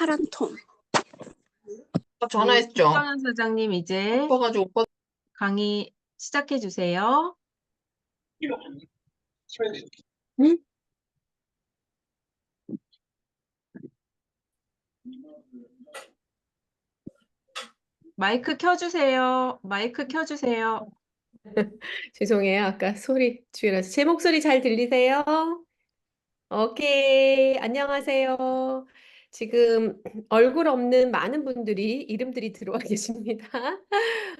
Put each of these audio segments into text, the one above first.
파란 톤. 전화했죠. 김정현 사장님 이제 오빠가지고 오빠 강의 시작해 주세요. 응? 마이크 켜주세요. 마이크 켜주세요. 죄송해요. 아까 소리 줄여서. 제 목소리 잘 들리세요? 오케이. 안녕하세요. 지금 얼굴 없는 많은 분들이 이름들이 들어와 계십니다.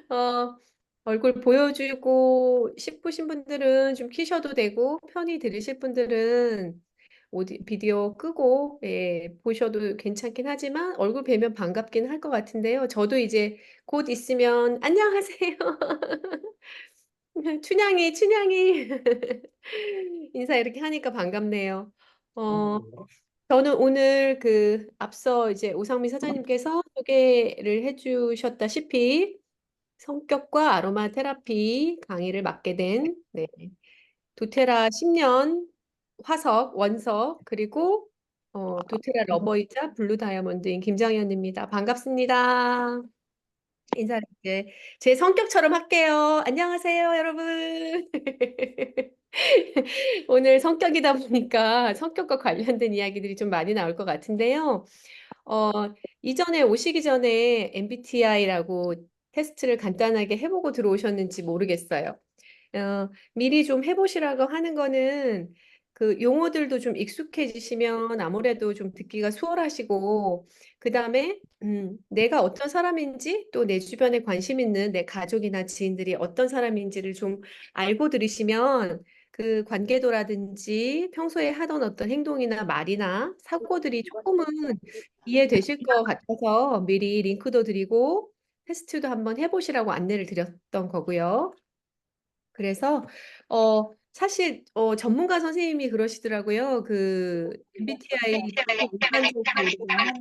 어, 얼굴 보여주고 싶으신 분들은 좀 키셔도 되고, 편히 들으실 분들은 비디오 끄고 보셔도 괜찮긴 하지만 얼굴 뵈면 반갑긴 할 것 같은데요. 저도 이제 곧 있으면 안녕하세요. 춘향이, 춘향이. 인사 이렇게 하니까 반갑네요. 어, 저는 오늘 앞서 이제 오상미 사장님께서 소개를 해주셨다시피 성격과 아로마 테라피 강의를 맡게 된 도테라 10년 화석, 원석, 그리고 도테라 러버이자 블루 다이아몬드인 김정현입니다. 반갑습니다. 인사드릴게. 제 성격처럼 할게요. 안녕하세요, 여러분. 오늘 성격이다 보니까 성격과 관련된 이야기들이 좀 많이 나올 것 같은데요. 어, 이전에 오시기 전에 MBTI라고 테스트를 간단하게 해보고 들어오셨는지 모르겠어요. 미리 좀 해보시라고 하는 거는 그 용어들도 좀 익숙해지시면 아무래도 좀 듣기가 수월하시고, 그 다음에 내가 어떤 사람인지 또 내 주변에 관심 있는 내 가족이나 지인들이 어떤 사람인지를 좀 알고 들으시면 그 관계도라든지 평소에 하던 어떤 행동이나 말이나 사고들이 조금은 이해되실 것 같아서 미리 링크도 드리고 테스트도 한번 해보시라고 안내를 드렸던 거고요. 그래서 사실 전문가 선생님이 그러시더라고요. 그 MBTI 일반적으로 우리가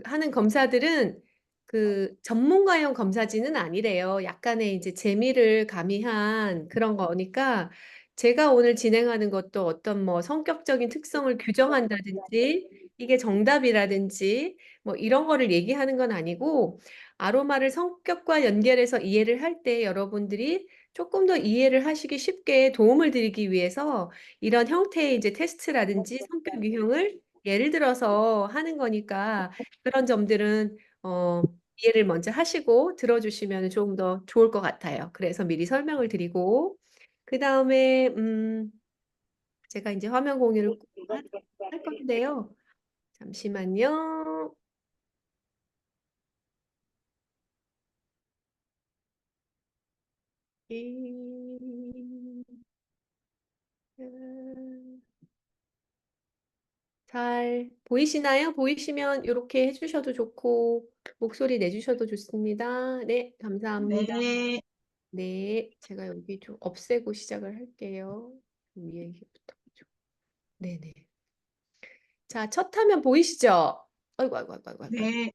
하는 검사들은 그 전문가용 검사지는 아니래요. 약간의 이제 재미를 가미한 그런 거니까 제가 오늘 진행하는 것도 어떤 뭐 성격적인 특성을 규정한다든지 이게 정답이라든지 뭐 이런 거를 얘기하는 건 아니고 아로마를 성격과 연결해서 이해를 할 때 여러분들이 조금 더 이해를 하시기 쉽게 도움을 드리기 위해서 이런 형태의 이제 테스트라든지 성격 유형을 예를 들어서 하는 거니까 그런 점들은 이해를 먼저 하시고 들어주시면 조금 더 좋을 것 같아요. 그래서 미리 설명을 드리고 그 다음에 제가 이제 화면 공유를 할 건데요. 잠시만요. 잘 보이시나요? 보이시면 이렇게 해주셔도 좋고 목소리 내주셔도 좋습니다. 네, 감사합니다. 네. 네, 제가 여기 좀 없애고 시작을 할게요. 위에 이게부터. 네네. 자, 첫 화면 보이시죠? 아이고, 아이고, 아이고, 아이고, 아이고. 네.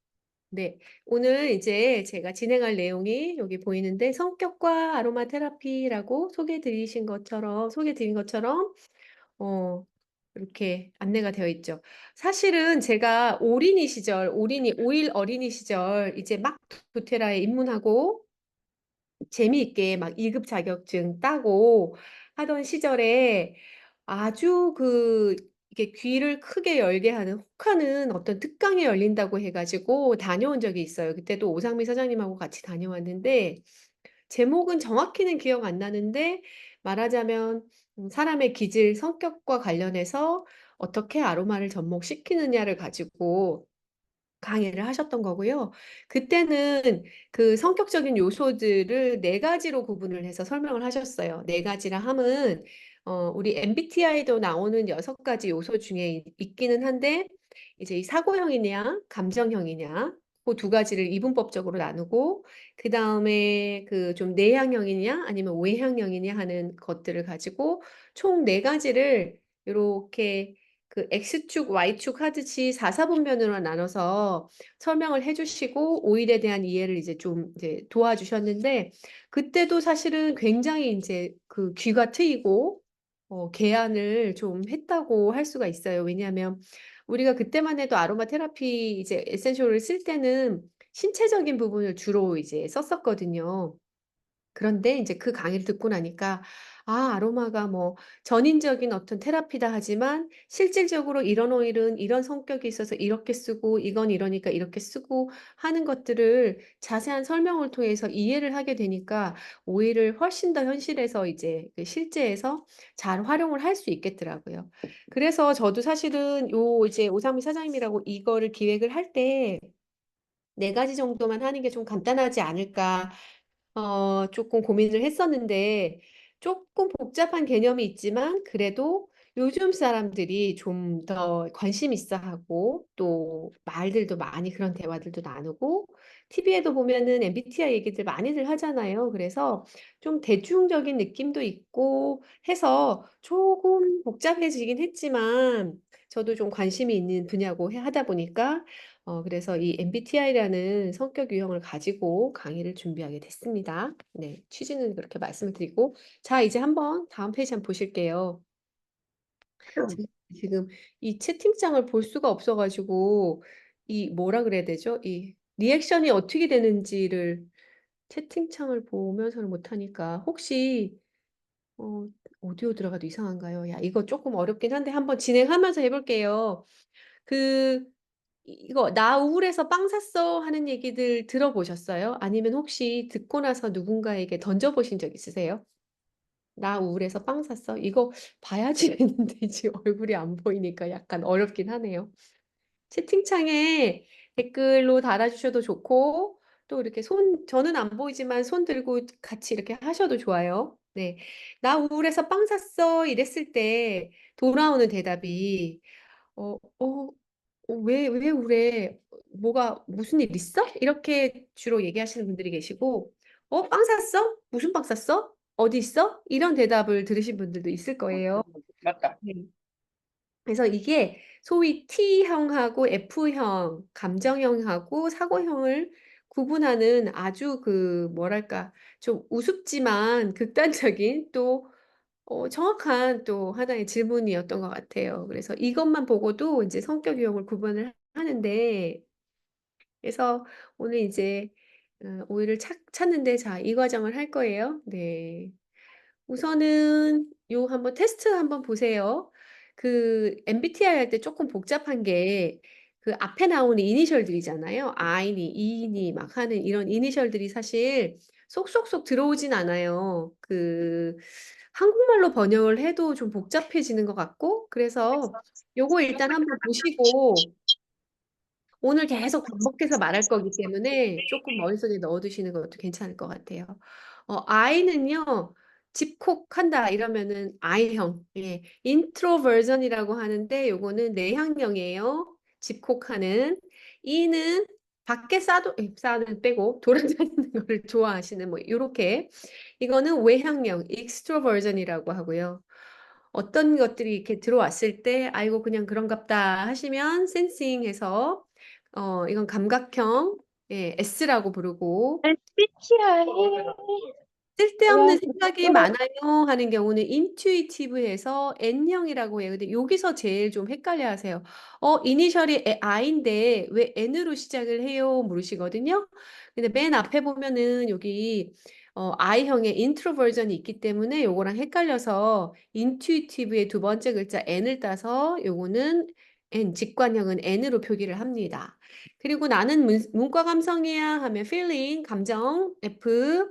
네, 오늘 이제 제가 진행할 내용이 여기 보이는데 성격과 아로마 테라피라고 소개드린 것처럼 이렇게 안내가 되어 있죠. 사실은 제가 오일 어린이 시절 이제 막 도테라에 입문하고 재미있게 막 2급 자격증 따고 하던 시절에 아주 이게 귀를 크게 열게 하는 혹하는 어떤 특강이 열린다고 해가지고 다녀온 적이 있어요. 그때도 오상미 사장님하고 같이 다녀왔는데 제목은 정확히는 기억 안 나는데 말하자면 사람의 기질, 성격과 관련해서 어떻게 아로마를 접목시키느냐를 가지고 강의를 하셨던 거고요. 그때는 그 성격적인 요소들을 네 가지로 구분을 해서 설명을 하셨어요. 네 가지라 함은 우리 MBTI도 나오는 6가지 요소 중에 있기는 한데 이제 이 사고형이냐 감정형이냐 그 두 가지를 이분법적으로 나누고 그 다음에 그 좀 내향형이냐 아니면 외향형이냐 하는 것들을 가지고 총 네 가지를 이렇게 그 X축, Y축 하듯이 4사분면으로 나눠서 설명을 해주시고 오일에 대한 이해를 이제 좀 이제 도와주셨는데 그때도 사실은 굉장히 이제 그 귀가 트이고 개안을 좀 했다고 할 수가 있어요. 왜냐하면 우리가 그때만 해도 아로마 테라피 이제 에센셜을 쓸 때는 신체적인 부분을 주로 이제 썼었거든요. 그런데 이제 그 강의를 듣고 나니까 아, 아로마가 뭐 전인적인 어떤 테라피다 하지만 실질적으로 이런 오일은 이런 성격이 있어서 이렇게 쓰고 이건 이러니까 이렇게 쓰고 하는 것들을 자세한 설명을 통해서 이해를 하게 되니까 오일을 훨씬 더 현실에서 이제 그 실제에서 잘 활용을 할 수 있겠더라고요. 그래서 저도 사실은 요 이제 오상미 사장님이라고 이거를 기획을 할 때 네 가지 정도만 하는 게 좀 간단하지 않을까 조금 고민을 했었는데 조금 복잡한 개념이 있지만 그래도 요즘 사람들이 좀 더 관심 있어 하고 또 말들도 많이 그런 대화들도 나누고 TV에도 보면은 MBTI 얘기들 많이들 하잖아요. 그래서 좀 대중적인 느낌도 있고 해서 조금 복잡해지긴 했지만 저도 좀 관심이 있는 분야고 하다 보니까 그래서 이 MBTI라는 성격 유형을 가지고 강의를 준비하게 됐습니다. 네, 취지는 그렇게 말씀을 드리고, 자, 이제 한번 다음 페이지 한번 보실게요. 제가 지금 이 채팅창을 볼 수가 없어가지고, 이 뭐라 그래야 되죠? 이 리액션이 어떻게 되는지를 채팅창을 보면서는 못하니까, 혹시, 어, 오디오 들어가도 이상한가요? 야, 이거 조금 어렵긴 한데 한번 진행하면서 해볼게요. 그, 이거 나 우울해서 빵 샀어 하는 얘기들 들어보셨어요? 아니면 혹시 듣고 나서 누군가에게 던져보신 적 있으세요? 나 우울해서 빵 샀어? 이거 봐야지 했는데 지금 얼굴이 안 보이니까 약간 어렵긴 하네요. 채팅창에 댓글로 달아주셔도 좋고 또 이렇게 저는 안 보이지만 손 들고 같이 이렇게 하셔도 좋아요. 네. 나 우울해서 빵 샀어 이랬을 때 돌아오는 대답이 어, 어, 왜 우울해? 무슨 일 있어? 이렇게 주로 얘기하시는 분들이 계시고, 빵 샀어? 무슨 빵 샀어? 어디 있어? 이런 대답을 들으신 분들도 있을 거예요. 맞다. 네. 그래서 이게 소위 T형하고 F형, 감정형하고 사고형을 구분하는 아주 뭐랄까, 좀 우습지만 극단적인 또 정확한 또 하나의 질문이었던 것 같아요. 그래서 이것만 보고도 이제 성격 유형을 구분을 하는데, 그래서 오늘 이제 오일을 찾는데, 자, 이 과정을 할 거예요. 네. 우선은 요 한번 테스트 한번 보세요. 그 MBTI 할 때 조금 복잡한 게 그 앞에 나오는 이니셜들이잖아요. I니, E니 막 하는 이런 이니셜들이 사실 쏙쏙쏙 들어오진 않아요. 한국말로 번역을 해도 좀 복잡해지는 것 같고 그래서 요거 일단 한번 보시고 오늘 계속 반복해서 말할 거기 때문에 조금 머릿속에 넣어두시는 것도 괜찮을 것 같아요. I는요, 집콕한다 이러면은 I형, 예, 인트로버전이라고 하는데 요거는 내향형이에요. 집콕하는. E는 밖에 싸는 빼고 돌아다니는 거를 좋아하시는 뭐 요렇게. 이거는 외향형, 익스트로버전이라고 하고요. 어떤 것들이 이렇게 들어왔을 때 아이고 그냥 그런갑다 하시면 센싱해서 이건 감각형, 예, S라고 부르고 MBTI. 쓸데없는 생각이 많아요 하는 경우는 인투이티브해서 N형이라고 해요. 근데 여기서 제일 좀 헷갈려 하세요. 이니셜이 I인데 왜 N으로 시작을 해요? 물으시거든요. 근데 맨 앞에 보면은 여기 I형의 인트로 버전이 있기 때문에 요거랑 헷갈려서 인투이티브의 두 번째 글자 N을 따서 요거는 N, 직관형은 N으로 표기를 합니다. 그리고 나는 문과 감성이야 하면 feeling, 감정, F.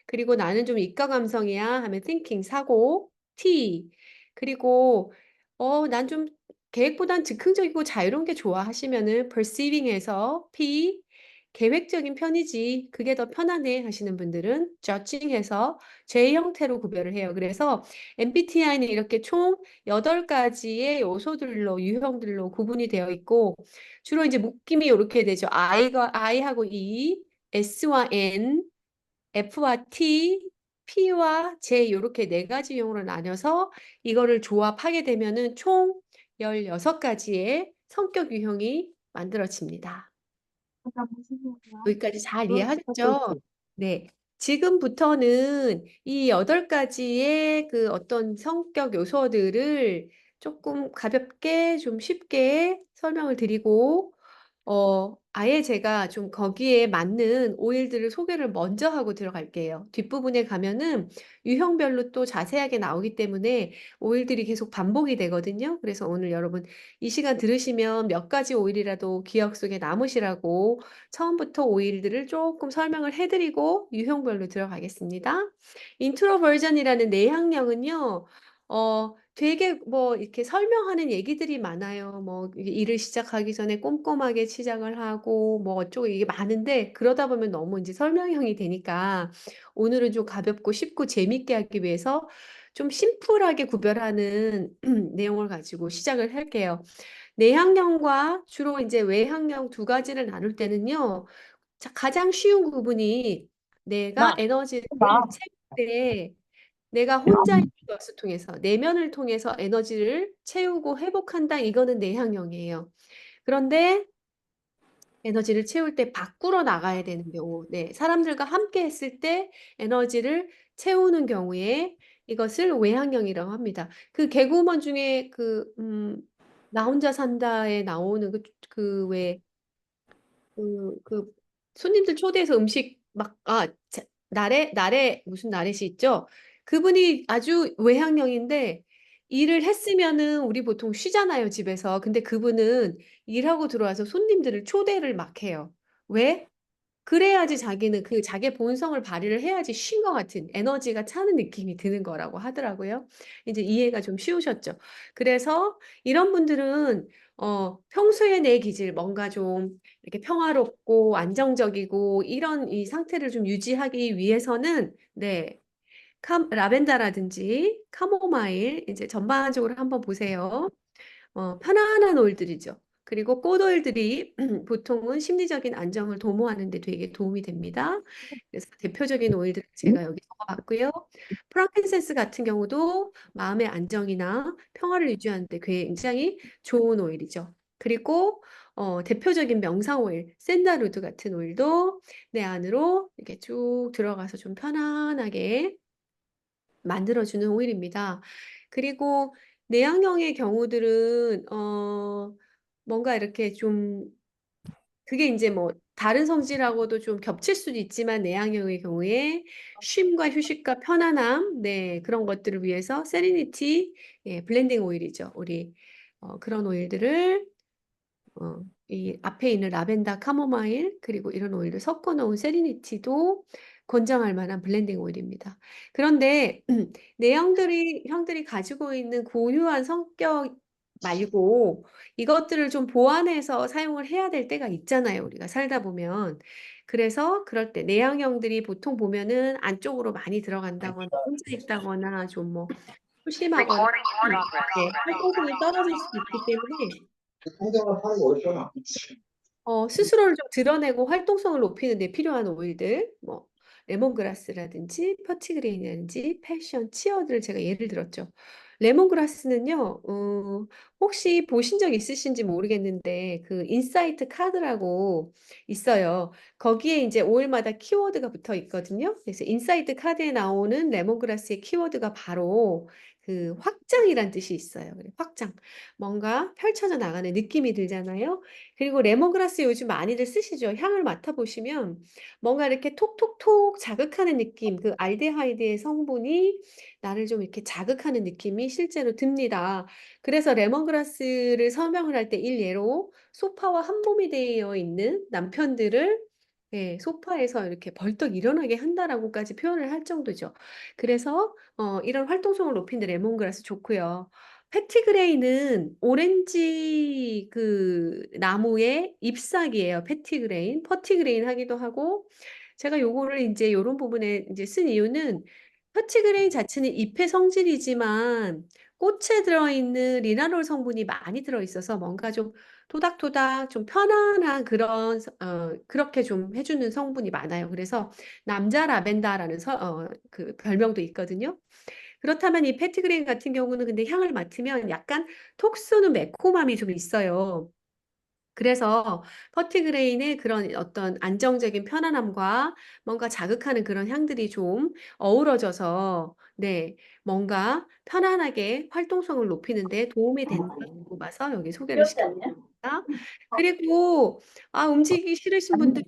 그리고 나는 좀 이과 감성이야 하면 thinking, 사고, T. 그리고 난 좀 계획보단 즉흥적이고 자유로운 게 좋아 하시면은 perceiving해서 P. 계획적인 편이지 그게 더 편하네 하시는 분들은 judging해서 J 형태로 구별을 해요. 그래서 MBTI는 이렇게 총 8가지의 요소들로 유형들로 구분이 되어 있고 주로 이제 묶임이 이렇게 되죠. I하고 E, S와 N, F와 T, P와 J 이렇게 네 가지 용어로 나눠서 이거를 조합하게 되면은 총 16가지의 성격 유형이 만들어집니다. 여기까지 잘 이해하셨죠? 네. 지금부터는 이 8가지의 그 어떤 성격 요소들을 조금 가볍게 좀 쉽게 설명을 드리고 아예 제가 좀 거기에 맞는 오일들을 소개를 먼저 하고 들어갈게요. 뒷부분에 가면은 유형별로 또 자세하게 나오기 때문에 오일들이 계속 반복이 되거든요. 그래서 오늘 여러분 이 시간 들으시면 몇 가지 오일이라도 기억 속에 남으시라고 처음부터 오일들을 조금 설명을 해드리고 유형별로 들어가겠습니다. 인트로 버전이라는 내향형은요, 되게 뭐 이렇게 설명하는 얘기들이 많아요. 뭐 일을 시작하기 전에 꼼꼼하게 시작을 하고 뭐 어쩌고 이게 많은데 그러다 보면 너무 이제 설명형이 되니까 오늘은 좀 가볍고 쉽고 재밌게 하기 위해서 좀 심플하게 구별하는 내용을 가지고 시작을 할게요. 내향형과 주로 이제 외향형 두 가지를 나눌 때는요. 자, 가장 쉬운 부분이 내가 에너지를 채울 때 내가 혼자의 것을 통해서 내면을 통해서 에너지를 채우고 회복한다. 이거는 내향형이에요. 그런데 에너지를 채울 때 밖으로 나가야 되는 경우, 네, 사람들과 함께 했을 때 에너지를 채우는 경우에 이것을 외향형이라고 합니다. 그 개그우먼 중에 나 혼자 산다에 나오는 왜 그 손님들 초대해서 음식 막 나래 무슨 나래씨 있죠? 그분이 아주 외향형인데 일을 했으면은 우리 보통 쉬잖아요, 집에서. 근데 그분은 일하고 들어와서 손님들을 초대를 막 해요. 왜? 그래야지 자기는 그 자기의 본성을 발휘를 해야지 쉰 것 같은 에너지가 차는 느낌이 드는 거라고 하더라고요. 이제 이해가 좀 쉬우셨죠? 그래서 이런 분들은 평소에 내 기질 뭔가 좀 이렇게 평화롭고 안정적이고 이런 이 상태를 좀 유지하기 위해서는 네, 라벤더라든지 카모마일 이제 전반적으로 한번 보세요. 편안한 오일들이죠. 그리고 꽃 오일들이 보통은 심리적인 안정을 도모하는 데 되게 도움이 됩니다. 그래서 대표적인 오일들을 제가 여기 적어봤고요. 프랑킨센스 같은 경우도 마음의 안정이나 평화를 유지하는 데 굉장히 좋은 오일이죠. 그리고 대표적인 명상 오일, 샌달우드 같은 오일도 내 안으로 이렇게 쭉 들어가서 좀 편안하게 만들어주는 오일입니다. 그리고 내향형의 경우들은 뭔가 이렇게 좀 그게 이제 뭐 다른 성질하고도 좀 겹칠 수도 있지만 내향형의 경우에 쉼과 휴식과 편안함, 네, 그런 것들을 위해서 세레니티, 예, 블렌딩 오일이죠. 우리 그런 오일들을 이 앞에 있는 라벤더, 카모마일 그리고 이런 오일을 섞어 놓은 세리니티도 권장할 만한 블렌딩 오일입니다. 그런데 형들이 가지고 있는 고유한 성격 말고 이것들을 좀 보완해서 사용을 해야 될 때가 있잖아요. 우리가 살다 보면. 그래서 그럴 때 내향형들이 보통 보면은 안쪽으로 많이 들어간다거나 혼자 있다거나 좀 뭐 소심하거나 네, 활동성이 떨어질 수 있기 때문에 통장을 파는 거 어렵잖아. 스스로를 좀 드러내고 활동성을 높이는 데 필요한 오일들, 뭐, 레몬그라스라든지, 퍼티그레인이라든지, 패션, 치어들을 제가 예를 들었죠. 레몬그라스는요, 혹시 보신 적 있으신지 모르겠는데, 그 인사이트 카드라고 있어요. 거기에 이제 오일마다 키워드가 붙어 있거든요. 그래서 인사이트 카드에 나오는 레몬그라스의 키워드가 바로 그 확장이란 뜻이 있어요. 그래, 확장. 뭔가 펼쳐져 나가는 느낌이 들잖아요. 그리고 레몬그라스 요즘 많이들 쓰시죠. 향을 맡아보시면 뭔가 이렇게 톡톡톡 자극하는 느낌, 그 알데하이드의 성분이 나를 좀 이렇게 자극하는 느낌이 실제로 듭니다. 그래서 레몬그라스를 설명을 할 때 일례로 소파와 한 몸이 되어 있는 남편들을 예, 소파에서 이렇게 벌떡 일어나게 한다라고까지 표현을 할 정도죠. 그래서 이런 활동성을 높이는 데 레몬그라스 좋고요. 패티그레인은 오렌지 그 나무의 잎사귀예요. 패티그레인, 퍼티그레인 하기도 하고 제가 요거를 이제 요런 부분에 이제 쓴 이유는 퍼티그레인 자체는 잎의 성질이지만 꽃에 들어있는 리나롤 성분이 많이 들어있어서 뭔가 좀 토닥토닥 좀 편안한 그런 그렇게 좀 해주는 성분이 많아요. 그래서 남자 라벤더라는 그 별명도 있거든요. 그렇다면 이 패티그레인 같은 경우는 근데 향을 맡으면 약간 톡 쏘는 매콤함이 좀 있어요. 그래서 퍼티그레인의 그런 어떤 안정적인 편안함과 뭔가 자극하는 그런 향들이 좀 어우러져서 네, 뭔가 편안하게 활동성을 높이는 데 도움이 된다고 봐서 여기 소개를 시켰습니다. 그리고 움직이기 싫으신 분들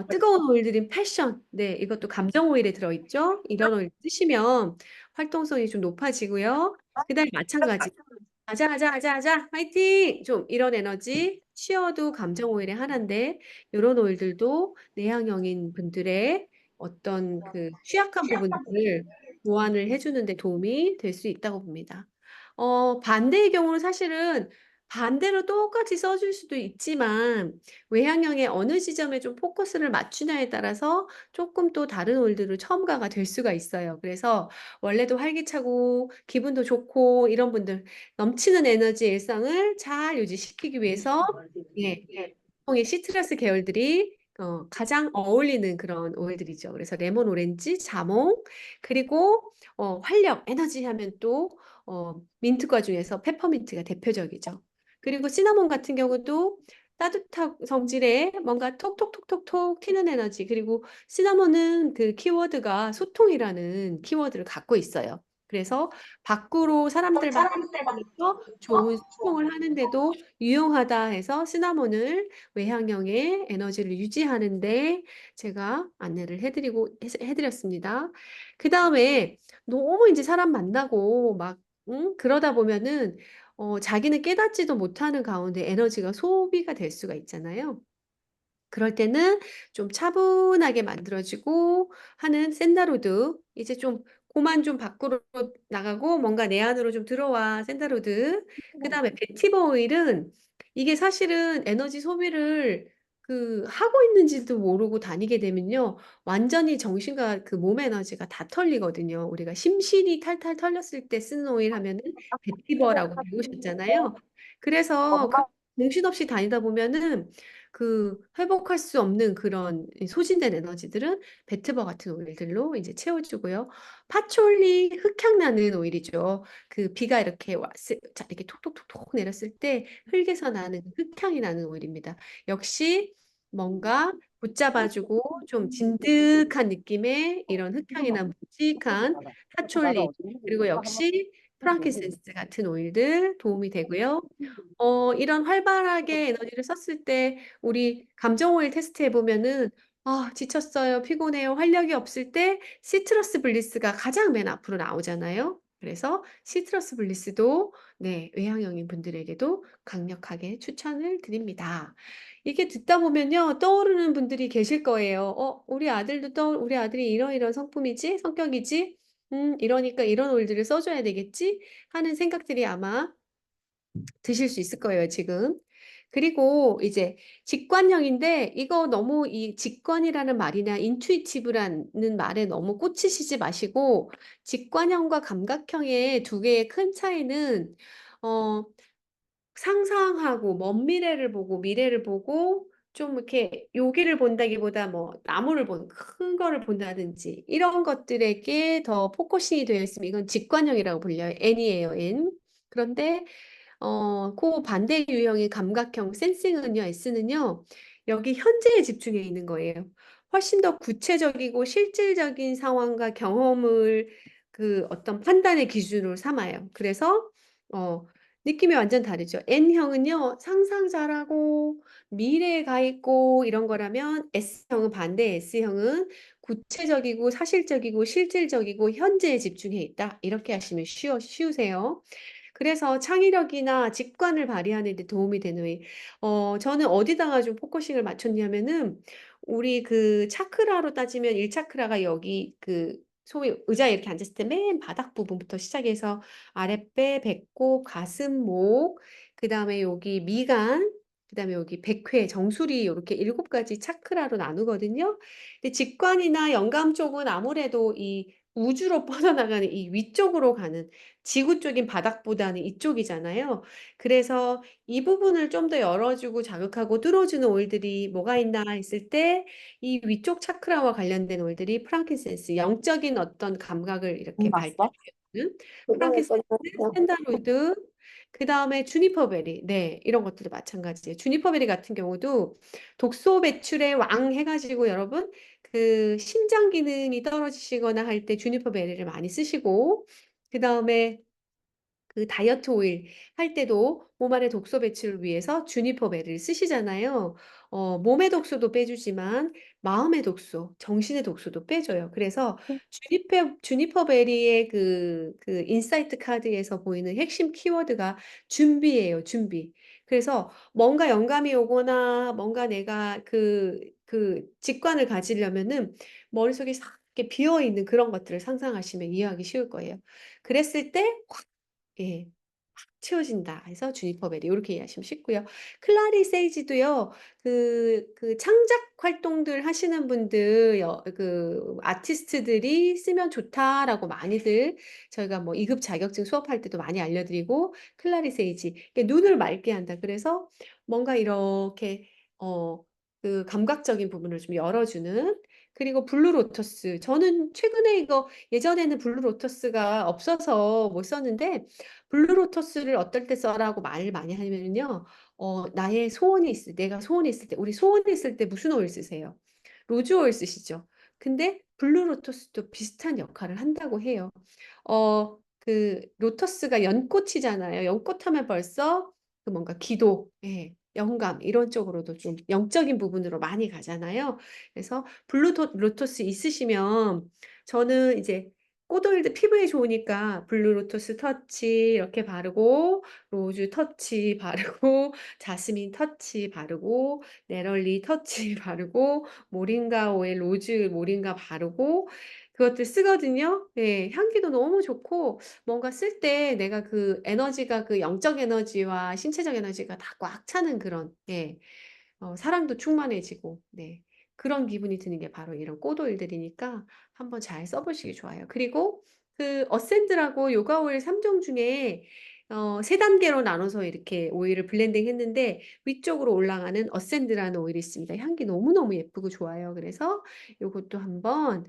뜨거운 오일들인 패션, 네, 이것도 감정 오일에 들어있죠. 이런 오일 쓰시면 활동성이 좀 높아지고요. 그다음에 마찬가지. 아자, 아자, 아자, 아자, 화이팅! 좀 이런 에너지, 쉬어도 감정 오일의 하나인데, 이런 오일들도 내향형인 분들의 어떤 그 취약한 부분들을 보완을 해주는 데 도움이 될 수 있다고 봅니다. 반대의 경우는 사실은 반대로 똑같이 써줄 수도 있지만, 외향형의 어느 지점에 좀 포커스를 맞추냐에 따라서 조금 또 다른 오일들을 첨가가 될 수가 있어요. 그래서 원래도 활기차고 기분도 좋고 이런 분들, 넘치는 에너지 일상을 잘 유지시키기 위해서 예, 보통의 시트러스 계열들이 가장 어울리는 그런 오일들이죠. 그래서 레몬 오렌지, 자몽, 그리고 활력, 에너지 하면 또 민트과 중에서 페퍼민트가 대표적이죠. 그리고 시나몬 같은 경우도 따뜻한 성질의 뭔가 톡톡톡톡톡 튀는 에너지, 그리고 시나몬은 그 키워드가 소통이라는 키워드를 갖고 있어요. 그래서 밖으로 사람들과 하면서 좋은 소통을 하는데도 유용하다 해서 시나몬을 외향형의 에너지를 유지하는데 제가 안내를 해드렸습니다. 그 다음에 너무 이제 사람 만나고 막 그러다 보면은 자기는 깨닫지도 못하는 가운데 에너지가 소비가 될 수가 있잖아요. 그럴 때는 좀 차분하게 만들어지고 하는 샌다로드, 이제 좀 고만 좀 밖으로 나가고 뭔가 내 안으로 좀 들어와 샌다로드. 그다음에 베티버 오일은 이게 사실은 에너지 소비를 하고 있는지도 모르고 다니게 되면요, 완전히 정신과 그 몸 에너지가 다 털리거든요. 우리가 심신이 탈탈 털렸을 때 쓰는 오일 하면은 베티버라고 배우셨잖아요. 그래서 정신없이 다니다 보면은 회복할 수 없는 그런 소진된 에너지들은 베트버 같은 오일들로 이제 채워주고요. 파촐리 흑향 나는 오일이죠. 비가 이렇게 자, 이렇게 톡톡톡톡 내렸을 때 흙에서 나는 흑향이 나는 오일입니다. 역시 뭔가 붙잡아주고 좀 진득한 느낌의 이런 흑향이나 묵직한 파촐리, 그리고 역시 프랑키센스 같은 오일들 도움이 되고요. 이런 활발하게 에너지를 썼을 때 우리 감정 오일 테스트 해보면은 지쳤어요, 피곤해요, 활력이 없을 때 시트러스 블리스가 가장 맨 앞으로 나오잖아요. 그래서 시트러스 블리스도 네, 외향형인 분들에게도 강력하게 추천을 드립니다. 이게 듣다 보면요, 떠오르는 분들이 계실 거예요. 우리 아들이 이런 성품이지, 성격이지, 이러니까 이런 오일들을 써줘야 되겠지 하는 생각들이 아마 드실 수 있을 거예요, 지금. 그리고 이제 직관형인데 이거 너무 이 직관이라는 말이나 인투이티브라는 말에 너무 꽂히시지 마시고, 직관형과 감각형의 두 개의 큰 차이는 어, 상상하고 먼 미래를 보고 미래를 보고 좀 이렇게 여기를 본다기보다 뭐 나무를 큰 거를 본다든지 이런 것들에게 더 포커싱이 되어 있으면 이건 직관형이라고 불려요. N이에요, N. 그런데 그 반대 유형의 감각형 센싱은요, S는요, 여기 현재에 집중해 있는 거예요. 훨씬 더 구체적이고 실질적인 상황과 경험을 어떤 판단의 기준으로 삼아요. 그래서 어, 느낌이 완전 다르죠. N형은요, 상상 잘하고 미래에 가 있고 이런 거라면, S형은 반대, S형은 구체적이고 사실적이고 실질적이고 현재에 집중해 있다. 이렇게 하시면 쉬우세요. 그래서 창의력이나 직관을 발휘하는 데 도움이 되는 의. 저는 어디다가 좀 포커싱을 맞췄냐면은, 우리 차크라로 따지면 1차크라가 여기 소위 의자에 이렇게 앉았을 때 맨 바닥 부분부터 시작해서 아랫배, 배꼽, 가슴, 목, 그 다음에 여기 미간, 그 다음에 여기 백회, 정수리, 이렇게 7가지 차크라로 나누거든요. 근데 직관이나 영감 쪽은 아무래도 이 우주로 뻗어나가는 이 위쪽으로 가는, 지구 쪽인 바닥보다는 이쪽이잖아요. 그래서 이 부분을 좀 더 열어주고 자극하고 뚫어주는 오일들이 뭐가 있나 했을 때, 이 위쪽 차크라와 관련된 오일들이 프랑kin센스, 영적인 어떤 감각을 이렇게 발달해주는 프랑kin센스, 샌달우드, 그 다음에 주니퍼베리. 네, 이런 것들도 마찬가지예요. 주니퍼베리 같은 경우도 독소 배출의 왕 해가지고 여러분 그 심장 기능이 떨어지시거나 할 때 주니퍼베리를 많이 쓰시고 그 다음에 그 다이어트 오일 할 때도 몸 안의 독소 배출을 위해서 주니퍼 베리를 쓰시잖아요. 몸의 독소도 빼주지만 마음의 독소, 정신의 독소도 빼줘요. 그래서 주니퍼 베리의 그 인사이트 카드에서 보이는 핵심 키워드가 준비예요, 준비. 그래서 뭔가 영감이 오거나 뭔가 내가 그 직관을 가지려면은 머릿속에 싹 이렇게 비어 있는 그런 것들을 상상하시면 이해하기 쉬울 거예요. 그랬을 때 예, 채워진다 해서 주니퍼 베리 이렇게 이해하시면 쉽고요. 클라리 세이지도요. 그 창작 활동들 하시는 분들 그 아티스트들이 쓰면 좋다라고 많이들 저희가 뭐 2급 자격증 수업할 때도 많이 알려드리고 클라리 세이지 이게 눈을 맑게 한다. 그래서 뭔가 이렇게 그 감각적인 부분을 좀 열어주는 그리고 블루 로터스 저는 최근에 이거 예전에는 블루 로터스가 없어서 못 썼는데 블루로터스를 어떨 때 써라고 말을 많이 하면요. 나의 소원이 있을 내가 소원이 있을 때 우리 소원이 있을 때 무슨 오일 쓰세요? 로즈 오일 쓰시죠? 근데 블루로터스도 비슷한 역할을 한다고 해요. 그 로터스가 연꽃이잖아요. 연꽃하면 벌써 그 뭔가 기도, 예, 영감 이런 쪽으로도 좀 영적인 부분으로 많이 가잖아요. 그래서 로터스 있으시면 저는 이제 꼬돌드 피부에 좋으니까 블루로터스 터치 이렇게 바르고 로즈 터치 바르고 자스민 터치 바르고 네럴리 터치 바르고 모링가 오일 로즈 모링가 바르고 그것들 쓰거든요. 예, 향기도 너무 좋고 뭔가 쓸 때 내가 그 에너지가 그 영적 에너지와 신체적 에너지가 다 꽉 차는 그런 예, 사랑도 충만해지고 네. 그런 기분이 드는 게 바로 이런 꽃오일들이니까 한번 잘 써보시기 좋아요. 그리고 그 어센드라고 요가 오일 3종 중에 3단계로 나눠서 이렇게 오일을 블렌딩 했는데 위쪽으로 올라가는 어센드라는 오일이 있습니다. 향기 너무너무 예쁘고 좋아요. 그래서 요것도 한번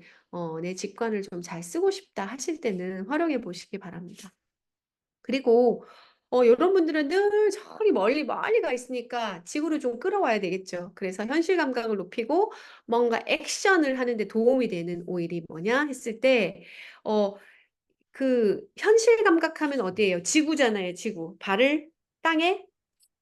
내 직관을 좀 잘 쓰고 싶다 하실 때는 활용해 보시기 바랍니다. 그리고 이런 분들은 늘 저기 멀리 멀리 가 있으니까 지구를 좀 끌어와야 되겠죠. 그래서 현실 감각을 높이고 뭔가 액션을 하는 데 도움이 되는 오일이 뭐냐 했을 때 그 현실 감각하면 어디예요? 지구잖아요, 지구. 발을 땅에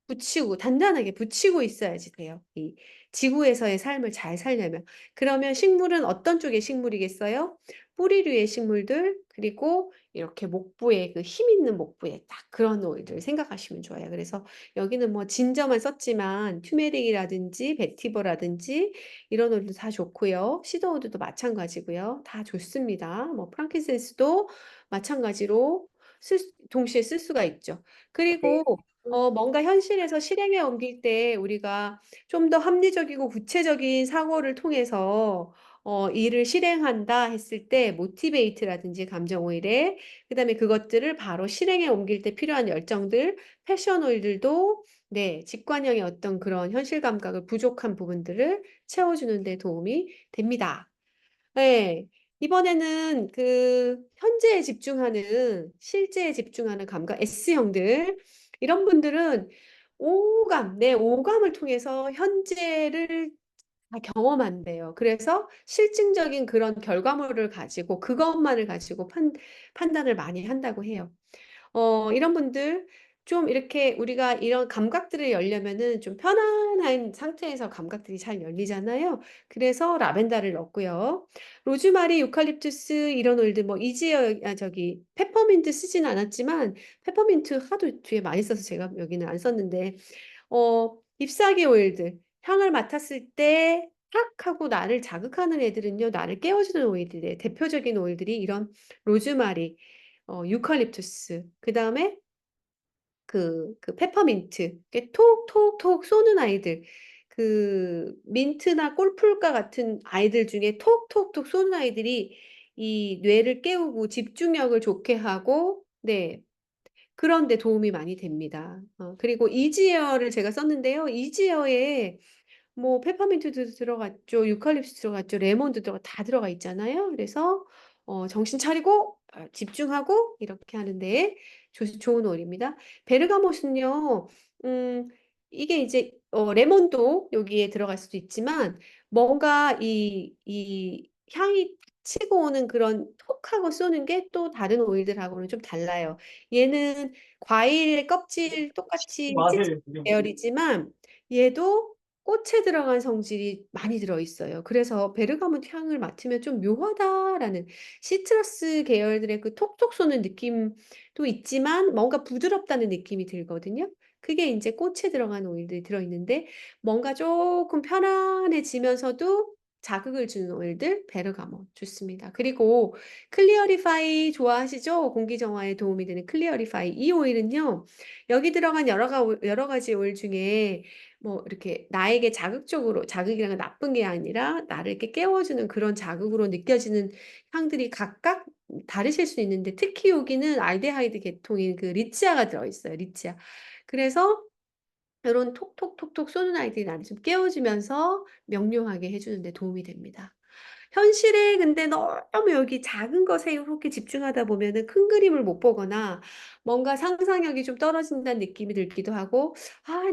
붙이고 단단하게 붙이고 있어야지 돼요. 이 지구에서의 삶을 잘 살려면. 그러면 식물은 어떤 쪽의 식물이겠어요? 뿌리류의 식물들 그리고 이렇게 목부에 그 힘 있는 목부에 딱 그런 오일들 생각하시면 좋아요. 그래서 여기는 뭐 진저만 썼지만 튜메릭이라든지 베티버라든지 이런 오일도 다 좋고요. 시더우드도 마찬가지고요. 다 좋습니다. 뭐 프랑kin센스도 마찬가지로 동시에 쓸 수가 있죠. 그리고 뭔가 현실에서 실행에 옮길 때 우리가 좀 더 합리적이고 구체적인 사고를 통해서 일을 실행한다 했을 때 모티베이트라든지 감정 오일에 그다음에 그것들을 바로 실행에 옮길 때 필요한 열정들, 패션 오일들도 네, 직관형의 어떤 그런 현실 감각을 부족한 부분들을 채워주는 데 도움이 됩니다. 네. 이번에는 그 현재에 집중하는 실제에 집중하는 감각 S형들 이런 분들은 오감 내 오감을 통해서 현재를 다 경험한대요. 그래서 실증적인 그런 결과물을 가지고 그것만을 가지고 판단을 많이 한다고 해요. 이런 분들 좀 이렇게 우리가 이런 감각들을 열려면은 좀 편안한 상태에서 감각들이 잘 열리잖아요. 그래서 라벤더를 넣고요. 로즈마리, 유칼립투스 이런 오일들 뭐 이지어 저기 페퍼민트 쓰진 않았지만 페퍼민트 하도 뒤에 많이 써서 제가 여기는 안 썼는데 잎사귀 오일들 향을 맡았을 때 탁 하고 나를 자극하는 애들은요. 나를 깨워주는 오일들이에요. 대표적인 오일들이 이런 로즈마리 유칼립투스, 그 다음에 그 페퍼민트, 이렇게 톡톡톡 쏘는 아이들, 그 민트나 꿀풀과 같은 아이들 중에 톡톡톡 쏘는 아이들이 이 뇌를 깨우고 집중력을 좋게 하고, 네, 그런 데 도움이 많이 됩니다. 그리고 이지어를 제가 썼는데요. 이지어에 뭐 페퍼민트도 들어갔죠, 유칼립스 들어갔죠, 레몬도 다 들어가 있잖아요. 그래서 정신 차리고 집중하고 이렇게 하는데 좋은 오일입니다. 베르가못은요, 음, 이게 이제 레몬도 여기에 들어갈 수도 있지만 뭔가 이 향이 치고 오는 그런 톡하고 쏘는 게 또 다른 오일들하고는 좀 달라요. 얘는 과일 껍질 똑같이 찝찝 계열이지만 얘도 꽃에 들어간 성질이 많이 들어있어요. 그래서 베르가못 향을 맡으면 좀 묘하다라는 시트러스 계열들의 그 톡톡 쏘는 느낌도 있지만 뭔가 부드럽다는 느낌이 들거든요. 그게 이제 꽃에 들어간 오일들이 들어있는데 뭔가 조금 편안해지면서도 자극을 주는 오일들 베르가못 좋습니다. 그리고 클리어리파이 좋아하시죠? 공기 정화에 도움이 되는 클리어리파이 이 오일은요. 여기 들어간 여러 가지 오일 중에 뭐 이렇게 나에게 자극적으로 자극이란 나쁜 게 아니라 나를 이렇게 깨워주는 그런 자극으로 느껴지는 향들이 각각 다르실 수 있는데 특히 여기는 알데하이드 계통인 그 리치아가 들어있어요. 리치아. 그래서 이런 톡톡톡톡 쏘는 아이들이 나를 좀 깨워주면서 명료하게 해주는 데 도움이 됩니다. 현실에 근데 너무 여기 작은 것에 이렇게 집중하다 보면은 큰 그림을 못 보거나 뭔가 상상력이 좀 떨어진다는 느낌이 들기도 하고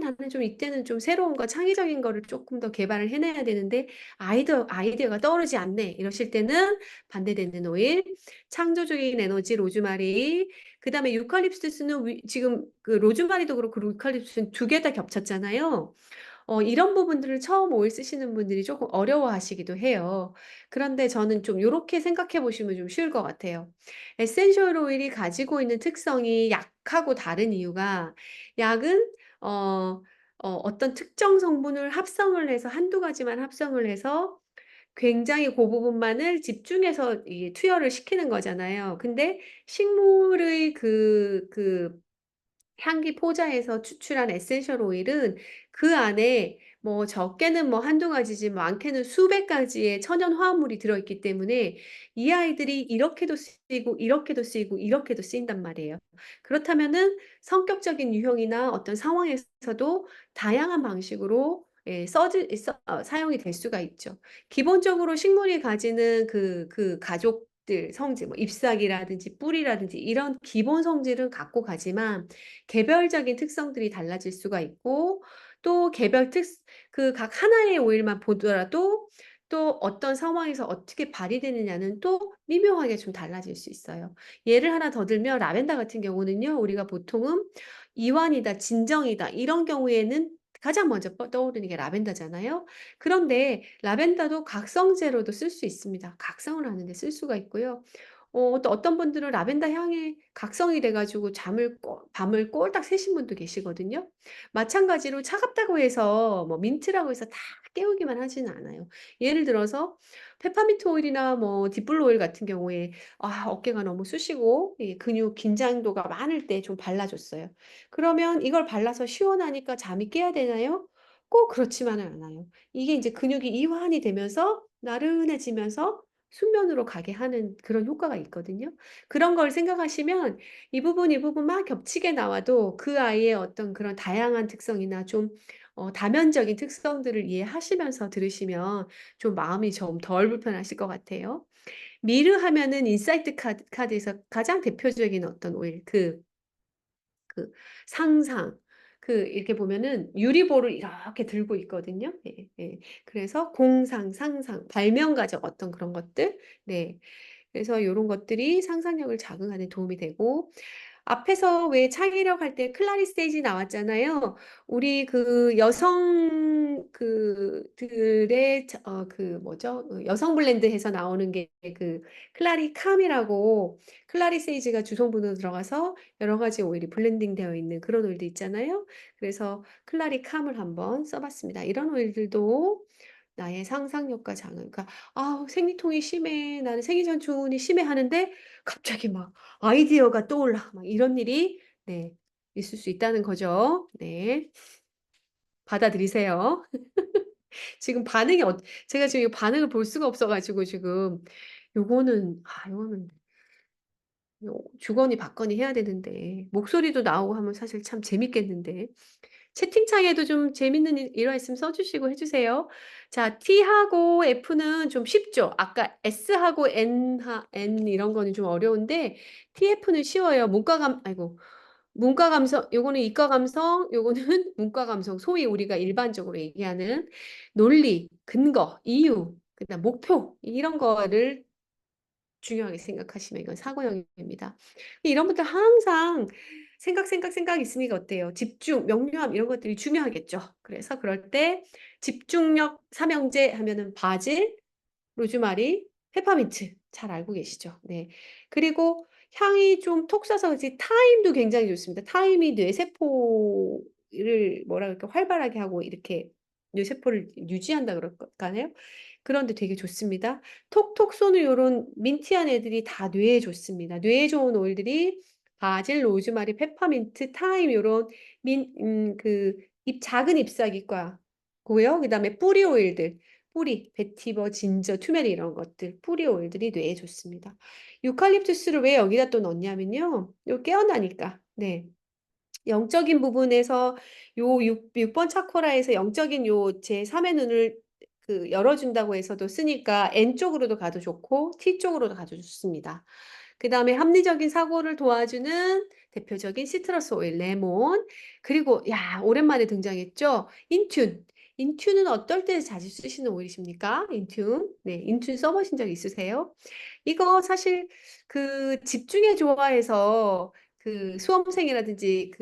나는 좀 이때는 좀 새로운 거 창의적인 거를 조금 더 개발을 해내야 되는데 아이디어가 떠오르지 않네 이러실 때는 반대되는 오일 창조적인 에너지 로즈마리 그다음에 유칼립투스는 지금 그 로즈마리도 그렇고 유칼립투스는 두 개 다 겹쳤잖아요. 이런 부분들을 처음 오일 쓰시는 분들이 조금 어려워하시기도 해요. 그런데 저는 좀 요렇게 생각해 보시면 좀 쉬울 것 같아요. 에센셜 오일이 가지고 있는 특성이 약하고 다른 이유가 약은 어 어떤 특정 성분을 합성을 해서 한두 가지만 합성을 해서 굉장히 그 부분만을 집중해서 이 투여를 시키는 거잖아요. 근데 식물의 향기 포자에서 추출한 에센셜 오일은 그 안에 뭐 적게는 뭐 한두 가지지 많게는 수백 가지의 천연 화합물이 들어있기 때문에 이 아이들이 이렇게도 쓰이고 이렇게도 쓰이고 이렇게도 쓰인단 말이에요. 그렇다면은 성격적인 유형이나 어떤 상황에서도 다양한 방식으로 사용이 될 수가 있죠. 기본적으로 식물이 가지는 그 가족들 성질, 뭐 잎사귀라든지 뿌리라든지 이런 기본 성질은 갖고 가지만 개별적인 특성들이 달라질 수가 있고 또 그 각 하나의 오일만 보더라도 또 어떤 상황에서 어떻게 발휘되느냐는 또 미묘하게 좀 달라질 수 있어요. 예를 하나 더 들면 라벤더 같은 경우는요. 우리가 보통은 이완이다, 진정이다 이런 경우에는 가장 먼저 떠오르는 게 라벤더잖아요. 그런데 라벤더도 각성제로도 쓸 수 있습니다. 각성을 하는 데 쓸 수가 있고요. 또 어떤 분들은 라벤더 향에 각성이 돼 가지고 밤을 꼴딱 새신 분도 계시거든요. 마찬가지로 차갑다고 해서 뭐 민트라고 해서 다 깨우기만 하지는 않아요. 예를 들어서 페퍼민트 오일이나 뭐 딥블루 오일 같은 경우에 어깨가 너무 쑤시고 근육 긴장도가 많을 때 좀 발라 줬어요. 그러면 이걸 발라서 시원하니까 잠이 깨야 되나요? 꼭 그렇지만은 않아요. 이게 이제 근육이 이완이 되면서 나른해지면서 숙면으로 가게 하는 그런 효과가 있거든요. 그런 걸 생각하시면 이 부분 막 겹치게 나와도 그 아이의 어떤 그런 다양한 특성이나 좀 다면적인 특성들을 이해하시면서 들으시면 좀 마음이 좀 덜 불편하실 것 같아요. 미르 하면은 인사이트 카드에서 가장 대표적인 어떤 오일 그 상상 이렇게 보면은 유리볼을 이렇게 들고 있거든요. 예 예. 그래서 공상, 상상, 발명가적 어떤 그런 것들 네. 그래서 요런 것들이 상상력을 자극하는 데 도움이 되고 앞에서 왜 창의력 할 때 클라리스테이지 나왔잖아요. 우리 그 여성 들의 그 뭐죠? 여성 블렌드에서 나오는 게 그 클라리캄이라고 클라리세이지가 주성분으로 들어가서 여러 가지 오일이 블렌딩 되어 있는 그런 오일도 있잖아요. 그래서 클라리캄을 한번 써 봤습니다. 이런 오일들도 나의 상상력과 장을 그러니까 '아 생리통이 심해. 나는 생리전증후군이 심해.' 하는데 갑자기 막 아이디어가 떠올라. 막 이런 일이 네 있을 수 있다는 거죠. 네. 받아들이세요. 지금 제가 지금 이 반응을 볼 수가 없어 가지고 지금 요거는 주거니 받거니 해야 되는데 목소리도 나오고 하면 사실 참 재밌겠는데 채팅창에도 좀 재밌는 일화 있으면 써주시고 해주세요. 자, T하고 F는 좀 쉽죠? 아까 S하고 N 이런 거는 좀 어려운데 TF는 쉬워요. 문과 감성, 요거는 이과 감성, 요거는 문과 감성. 소위 우리가 일반적으로 얘기하는 논리, 근거, 이유, 그다음 목표 이런 거를 중요하게 생각하시면 이건 사고 영역입니다. 이런 것들 항상 생각 있으니까 어때요? 집중, 명료함 이런 것들이 중요하겠죠. 그래서 그럴 때 집중력 삼형제 하면은 바질, 로즈마리, 페퍼민트 잘 알고 계시죠? 네. 그리고 향이 좀 톡 쏴서 그렇지 타임도 굉장히 좋습니다. 타임이 뇌세포를 뭐라 그럴까 활발하게 하고 이렇게 뇌세포를 유지한다 그럴까요? 그런데 되게 좋습니다. 톡톡 쏘는 요런 민티한 애들이 다 뇌에 좋습니다. 뇌에 좋은 오일들이 바질, 로즈마리, 페퍼민트, 타임 요런 작은 잎사귀과 고요. 그다음에 뿌리 오일들. 뿌리, 베티버, 진저, 투메리 이런 것들, 뿌리 오일들이 뇌에 좋습니다. 유칼립투스를 왜 여기다 또 넣냐면요. 요 깨어나니까. 네. 영적인 부분에서 요 6번 차크라에서 영적인 요 제3의 눈을 열어준다고 해서도 쓰니까 N 쪽으로도 가도 좋고 T 쪽으로도 가도 좋습니다. 그 다음에 합리적인 사고를 도와주는 대표적인 시트러스 오일, 레몬. 그리고 야, 오랜만에 등장했죠? 인튠. 인튠은 어떨 때 자주 쓰시는 오일이십니까? 인튠. 네, 인튠 써보신 적 있으세요? 이거 사실 집중에 좋아해서 수험생이라든지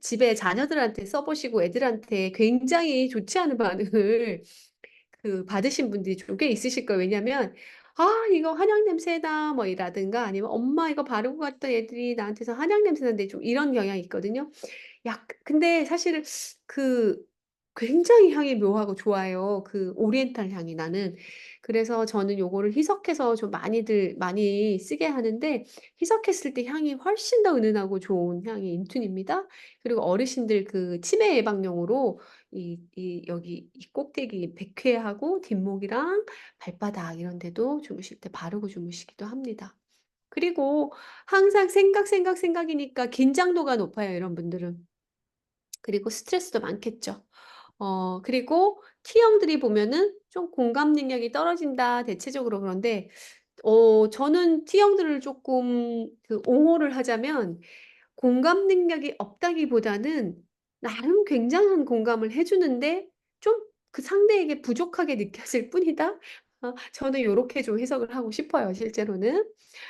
집에 자녀들한테 써보시고 애들한테 굉장히 좋지 않은 반응을 받으신 분들이 좀 꽤 있으실 거예요. 왜냐면 이거 한약 냄새다 뭐 이라든가 아니면 엄마 이거 바르고 갔던 애들이 나한테서 한약 냄새 난데 좀 이런 경향이 있거든요. 근데 사실은 그 굉장히 향이 묘하고 좋아요. 오리엔탈 향이 나는. 그래서 저는 요거를 희석해서 좀 많이 쓰게 하는데 희석했을 때 향이 훨씬 더 은은하고 좋은 향이 인툰입니다. 그리고 어르신들 치매 예방용으로 여기 이 꼭대기 백회하고 뒷목이랑 발바닥 이런 데도 주무실 때 바르고 주무시기도 합니다. 그리고 항상 생각이니까 긴장도가 높아요, 이런 분들은. 그리고 스트레스도 많겠죠. 그리고 T형들이 보면은 좀 공감 능력이 떨어진다, 대체적으로 그런데, 저는 T형들을 조금 옹호를 하자면, 공감 능력이 없다기보다는 나름 굉장한 공감을 해주는데, 좀 그 상대에게 부족하게 느껴질 뿐이다. 저는 요렇게 좀 해석을 하고 싶어요, 실제로는.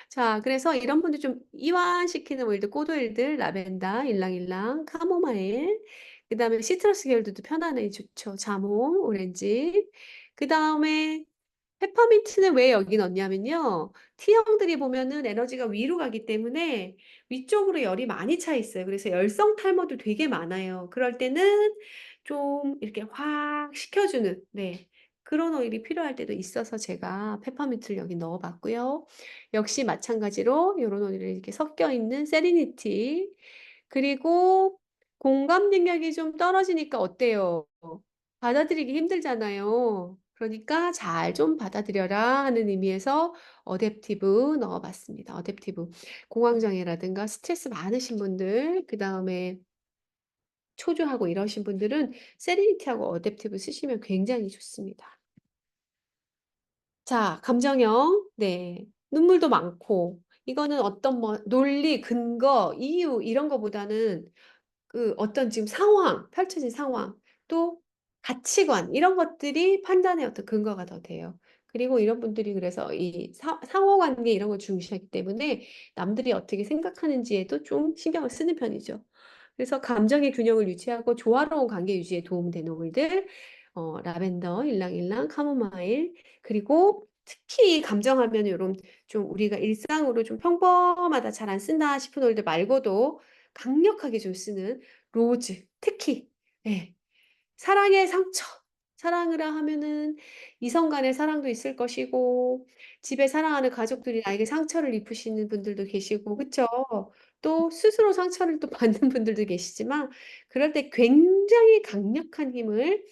자, 그래서 이런 분들 좀 이완시키는 오일들, 꽃오일들, 라벤더, 일랑일랑, 카모마일, 그 다음에 시트러스 계열들도 편안하게 좋죠. 자몽, 오렌지. 그 다음에 페퍼민트는 왜 여기 넣냐면요. T형들이 보면은 에너지가 위로 가기 때문에 위쪽으로 열이 많이 차 있어요. 그래서 열성 탈모도 되게 많아요. 그럴 때는 좀 이렇게 확 식혀주는, 네. 그런 오일이 필요할 때도 있어서 제가 페퍼민트를 여기 넣어봤고요. 역시 마찬가지로 이런 오일이 이렇게 섞여 있는 세리니티. 그리고 공감 능력이 좀 떨어지니까 어때요? 받아들이기 힘들잖아요. 그러니까 잘 좀 받아들여라 하는 의미에서 어댑티브 넣어봤습니다. 어댑티브. 공황장애라든가 스트레스 많으신 분들, 그 다음에 초조하고 이러신 분들은 세레니티하고 어댑티브 쓰시면 굉장히 좋습니다. 자, 감정형. 네. 눈물도 많고, 이거는 어떤 논리, 근거, 이유, 이런 거보다는 어떤 지금 상황, 펼쳐진 상황, 또 가치관, 이런 것들이 판단의 어떤 근거가 더 돼요. 그리고 이런 분들이 그래서 이 상호관계 이런 걸 중시하기 때문에 남들이 어떻게 생각하는지에도 좀 신경을 쓰는 편이죠. 그래서 감정의 균형을 유지하고 조화로운 관계 유지에 도움되는 오일들, 라벤더, 일랑일랑, 카모마일, 그리고 특히 감정하면 이런 좀 우리가 일상으로 좀 평범하다, 잘 안 쓴다 싶은 오일들 말고도 강력하게 좀 쓰는 로즈, 특히, 예, 사랑의 상처. 사랑을 하면은 이성 간의 사랑도 있을 것이고, 집에 사랑하는 가족들이 나에게 상처를 입으시는 분들도 계시고, 그쵸? 또 스스로 상처를 또 받는 분들도 계시지만, 그럴 때 굉장히 강력한 힘을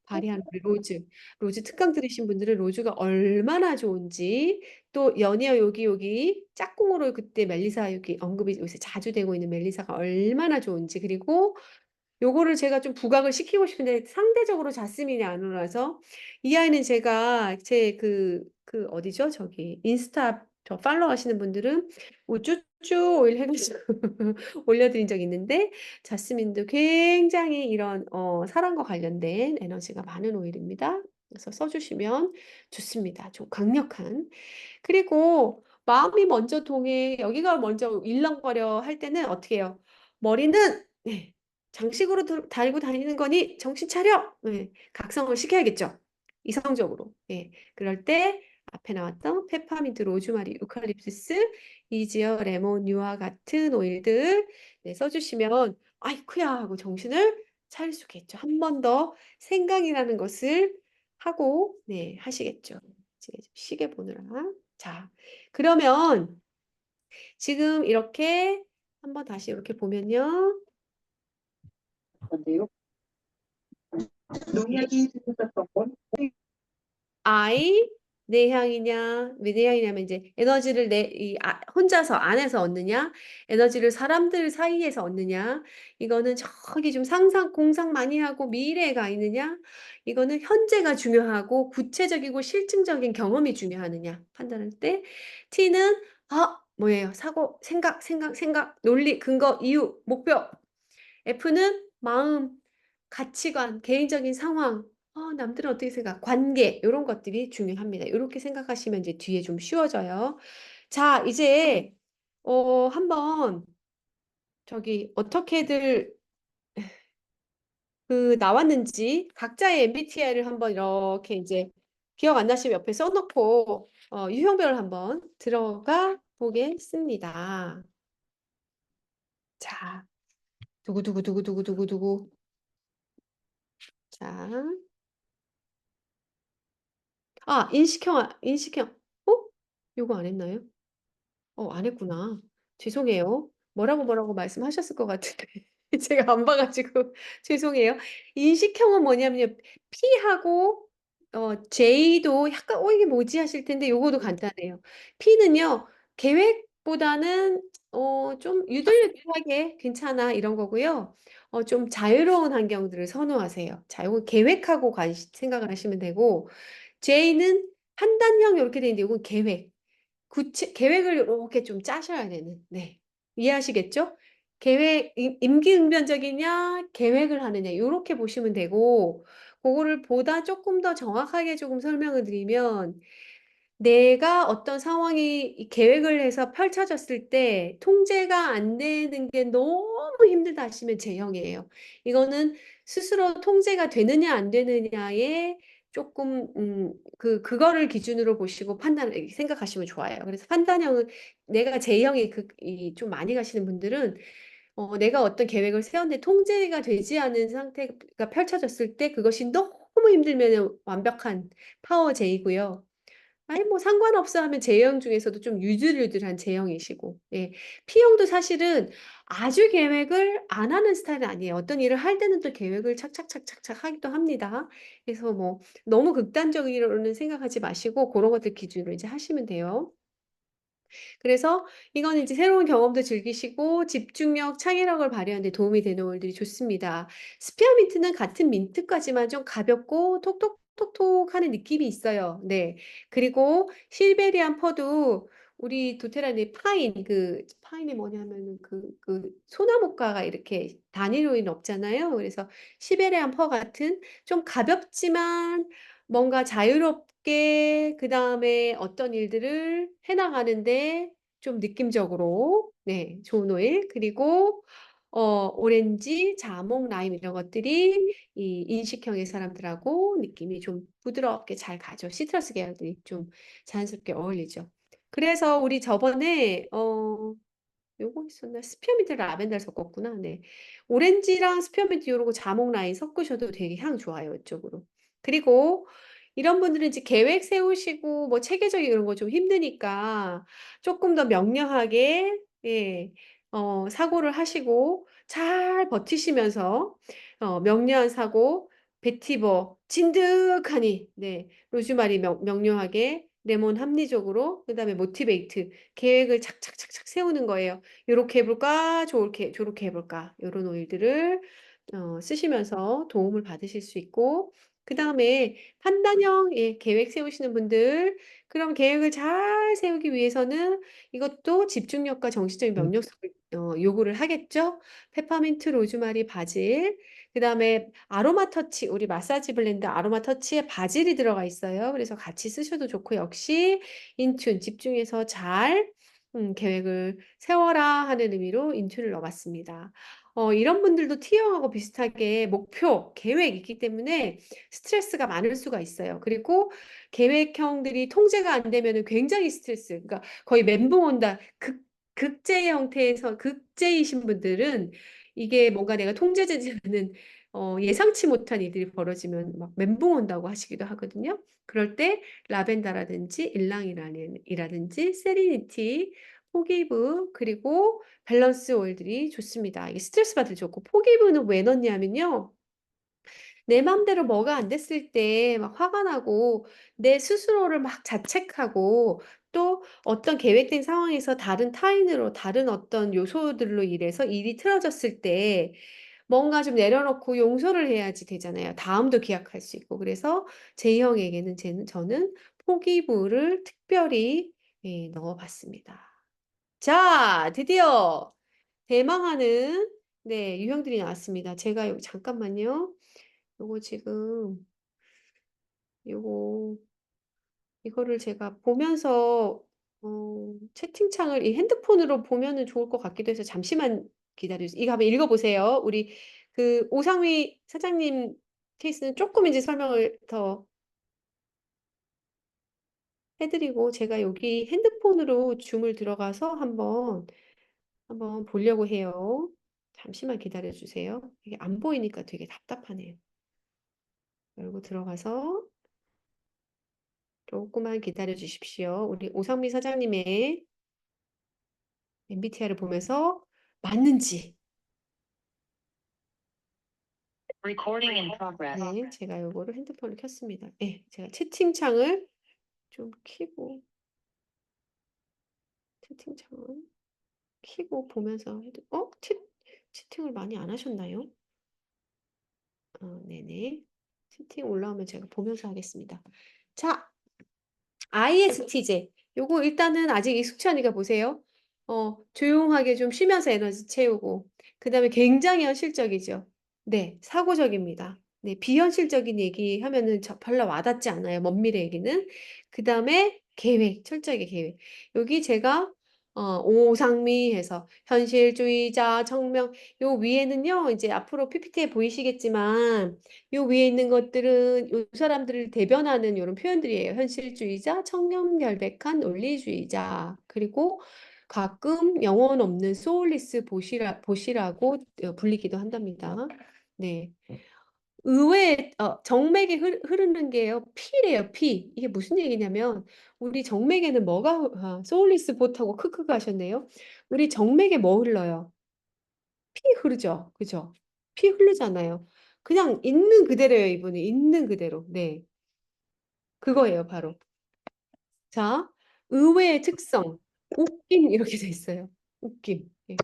발휘하는 우리 로즈. 로즈 특강 들으신 분들은 로즈가 얼마나 좋은지, 또 연이어 여기 짝꿍으로 그때 멜리사 여기 언급이 요새 자주 되고 있는 멜리사가 얼마나 좋은지, 그리고 요거를 제가 좀 부각을 시키고 싶은데 상대적으로 자스민이 안 올라서 이 아이는 제가 제 어디죠? 저기 인스타 저 팔로우 하시는 분들은 우쭈쭈 오일 해가지고 올려드린 적 있는데 자스민도 굉장히 이런 사랑과 관련된 에너지가 많은 오일입니다. 그래서 써주시면 좋습니다. 좀 강력한. 그리고 마음이 먼저 동해 여기가 먼저 일렁거려 할 때는 어떻게 해요? 머리는 네, 장식으로 달고 다니는 거니 정신 차려. 네, 각성을 시켜야겠죠. 이성적으로. 네, 그럴 때 앞에 나왔던 페퍼민트, 로즈마리, 유칼립투스, 이지어, 레몬, 유화 같은 오일들 네, 써주시면 아이쿠야 하고 정신을 차릴 수 있겠죠. 한 번 더 생각이라는 것을 하고 네, 하시겠죠. 제가 좀 시계 보느라. 자, 그러면 지금 이렇게 한번 다시 이렇게 보면요. 근데요, 농약이 생겼던 건 I 내향이냐, 왜 내향이냐면 이제 에너지를 혼자서 안에서 얻느냐, 에너지를 사람들 사이에서 얻느냐, 이거는 저기 좀 상상, 공상 많이 하고 미래에 가 있느냐, 이거는 현재가 중요하고 구체적이고 실증적인 경험이 중요하느냐 판단할 때 T는 뭐예요? 사고, 생각, 논리, 근거, 이유, 목표. F는 마음, 가치관, 개인적인 상황, 남들은 어떻게 생각, 관계, 이런 것들이 중요합니다. 이렇게 생각하시면 이제 뒤에 좀 쉬워져요. 자, 이제, 한번, 저기, 어떻게들 나왔는지 각자의 MBTI를 한번 이렇게 이제 기억 안 나시면 옆에 써놓고, 유형별을 한번 들어가 보겠습니다. 자, 두구두구두구두구두구두구. 자. 인식형. 요거 안 했나요? 안 했구나. 죄송해요. 뭐라고 말씀하셨을 것 같은데. 제가 안 봐가지고 죄송해요. 인식형은 뭐냐면요. P하고, J도 약간, 이게 뭐지 하실 텐데 요거도 간단해요. P는요, 계획보다는, 좀 유들유들하게 괜찮아 이런 거고요. 좀 자유로운 환경들을 선호하세요. 자, 요거 계획하고 생각을 하시면 되고, J는 판단형 이렇게 돼 있는데 이건 계획을 이렇게 좀 짜셔야 되는. 네. 이해하시겠죠? 임기응변적이냐, 계획을 하느냐, 이렇게 보시면 되고, 그거를 보다 조금 더 정확하게 조금 설명을 드리면, 내가 어떤 상황이 이 계획을 해서 펼쳐졌을 때 통제가 안 되는 게 너무 힘들다 하시면 J형이에요. 이거는 스스로 통제가 되느냐 안 되느냐에 조금 그거를 기준으로 보시고 생각하시면 좋아요. 그래서 판단형은 내가 J형이 좀 많이 가시는 분들은 내가 어떤 계획을 세웠는데 통제가 되지 않은 상태가 펼쳐졌을 때 그것이 너무 힘들면 완벽한 파워 J고요. 아니 뭐 상관없어 하면 J형 중에서도 좀 유들유들한 J형이시고, 예. P형도 사실은 아주 계획을 안 하는 스타일은 아니에요. 어떤 일을 할 때는 또 계획을 착착착착착 하기도 합니다. 그래서 뭐 너무 극단적으로는 생각하지 마시고 그런 것들 기준으로 이제 하시면 돼요. 그래서 이거는 이제 새로운 경험도 즐기시고 집중력, 창의력을 발휘하는 데 도움이 되는 오일들이 좋습니다. 스피어민트는 같은 민트까지만 좀 가볍고 톡톡톡톡 하는 느낌이 있어요. 네. 그리고 실베리안 퍼도 우리 도테라의 파인이 뭐냐면은 소나무가가 이렇게 단위로는 없잖아요. 그래서 시베리안 퍼 같은 좀 가볍지만 뭔가 자유롭게 그다음에 어떤 일들을 해나가는데 좀 느낌적으로 네, 좋은 오일. 그리고 오렌지, 자몽, 라임 이런 것들이 이 인식형의 사람들하고 느낌이 좀 부드럽게 잘 가죠. 시트러스 계열들이 좀 자연스럽게 어울리죠. 그래서 우리 저번에 요거 있었나? 스피어민트 라벤더 섞었구나. 네. 오렌지랑 스피어민트 요러고 자몽 라인 섞으셔도 되게 향 좋아요, 이쪽으로. 그리고 이런 분들은 이제 계획 세우시고 뭐 체계적인 이런 거 좀 힘드니까 조금 더 명료하게 예. 사고를 하시고 잘 버티시면서 명료한 사고, 베티버 진득하니 네. 로즈마리 명료하게 레몬 합리적으로 그다음에 모티베이트 계획을 착착착착 세우는 거예요. 요렇게 해 볼까? 저렇게 해 볼까? 요런 오일들을 쓰시면서 도움을 받으실 수 있고, 그 다음에 판단형 계획 세우시는 분들, 그럼 계획을 잘 세우기 위해서는 이것도 집중력과 정신적인 명료성을 요구를 하겠죠. 페퍼민트, 로즈마리, 바질, 그 다음에 아로마 터치, 우리 마사지 블렌드 아로마 터치에 바질이 들어가 있어요. 그래서 같이 쓰셔도 좋고, 역시 인튠, 집중해서 잘 계획을 세워라 하는 의미로 인튠을 넣어봤습니다. 이런 분들도 T형하고 비슷하게 목표, 계획이 있기 때문에 스트레스가 많을 수가 있어요. 그리고 계획형들이 통제가 안 되면 굉장히 스트레스, 그러니까 거의 멘붕 온다. 극제 형태에서 극제이신 분들은 이게 뭔가 내가 통제되지 않는 예상치 못한 일들이 벌어지면 막 멘붕 온다고 하시기도 하거든요. 그럴 때 라벤더라든지 일랑이라든지 세리니티, 포기브, 그리고 밸런스 오일들이 좋습니다. 이게 스트레스 받을 때 좋고, 포기브는 왜 넣냐면요. 내 맘대로 뭐가 안 됐을 때 막 화가 나고 내 스스로를 막 자책하고 또 어떤 계획된 상황에서 다른 타인으로 다른 어떤 요소들로 인해서 일이 틀어졌을 때 뭔가 좀 내려놓고 용서를 해야지 되잖아요. 다음도 기약할 수 있고. 그래서 J형에게는 저는 포기부를 특별히 넣어봤습니다. 자, 드디어 대망하는 유형들이 나왔습니다. 제가 여기 잠깐만요. 요거 지금 요거 이거를 제가 보면서 채팅창을 이 핸드폰으로 보면은 좋을 것 같기도 해서 잠시만 기다려주세요. 이거 한번 읽어보세요. 우리 그 오상미 사장님 케이스는 조금 이제 설명을 더 해드리고 제가 여기 핸드폰으로 줌을 들어가서 한번 보려고 해요. 잠시만 기다려 주세요. 이게 안 보이니까 되게 답답하네요. 열고 들어가서 조금만 기다려 주십시오. 우리 오상미 사장님의 MBTI를 보면서 맞는지. Recording in progress. 네, 제가 요거를 핸드폰을 켰습니다. 네, 제가 채팅창을 좀 키고 보면서 해도, 채팅을 많이 안 하셨나요? 네네. 채팅 올라오면 제가 보면서 하겠습니다. 자, ISTJ. 요거 일단은 아직 익숙치 않으니까 보세요. 조용하게 좀 쉬면서 에너지 채우고. 그 다음에 굉장히 현실적이죠. 네, 사고적입니다. 네, 비현실적인 얘기 하면은 별로 와닿지 않아요. 먼 미래 얘기는. 그 다음에 계획, 철저하게 계획. 여기 제가 오상미 해서 현실주의자, 청명, 요 위에는요, 이제 앞으로 PPT에 보이시겠지만, 요 위에 있는 것들은 요 사람들을 대변하는 이런 표현들이에요. 현실주의자, 청렴결백한 논리주의자, 그리고 가끔 영혼 없는 소울리스 보시라고 불리기도 한답니다. 네. 의외의 정맥이 흐르는 게요. 피래요, 피. 이게 무슨 얘기냐면 우리 정맥에는 뭐가 소울리스 보타고 크크가 하셨네요. 우리 정맥에 뭐 흘러요? 피 흐르죠. 그죠? 피 흐르잖아요. 그냥 있는 그대로예요, 이분이. 있는 그대로. 네. 그거예요, 바로. 자, 의외의 특성. 웃김 이렇게 돼 있어요. 웃김. 예.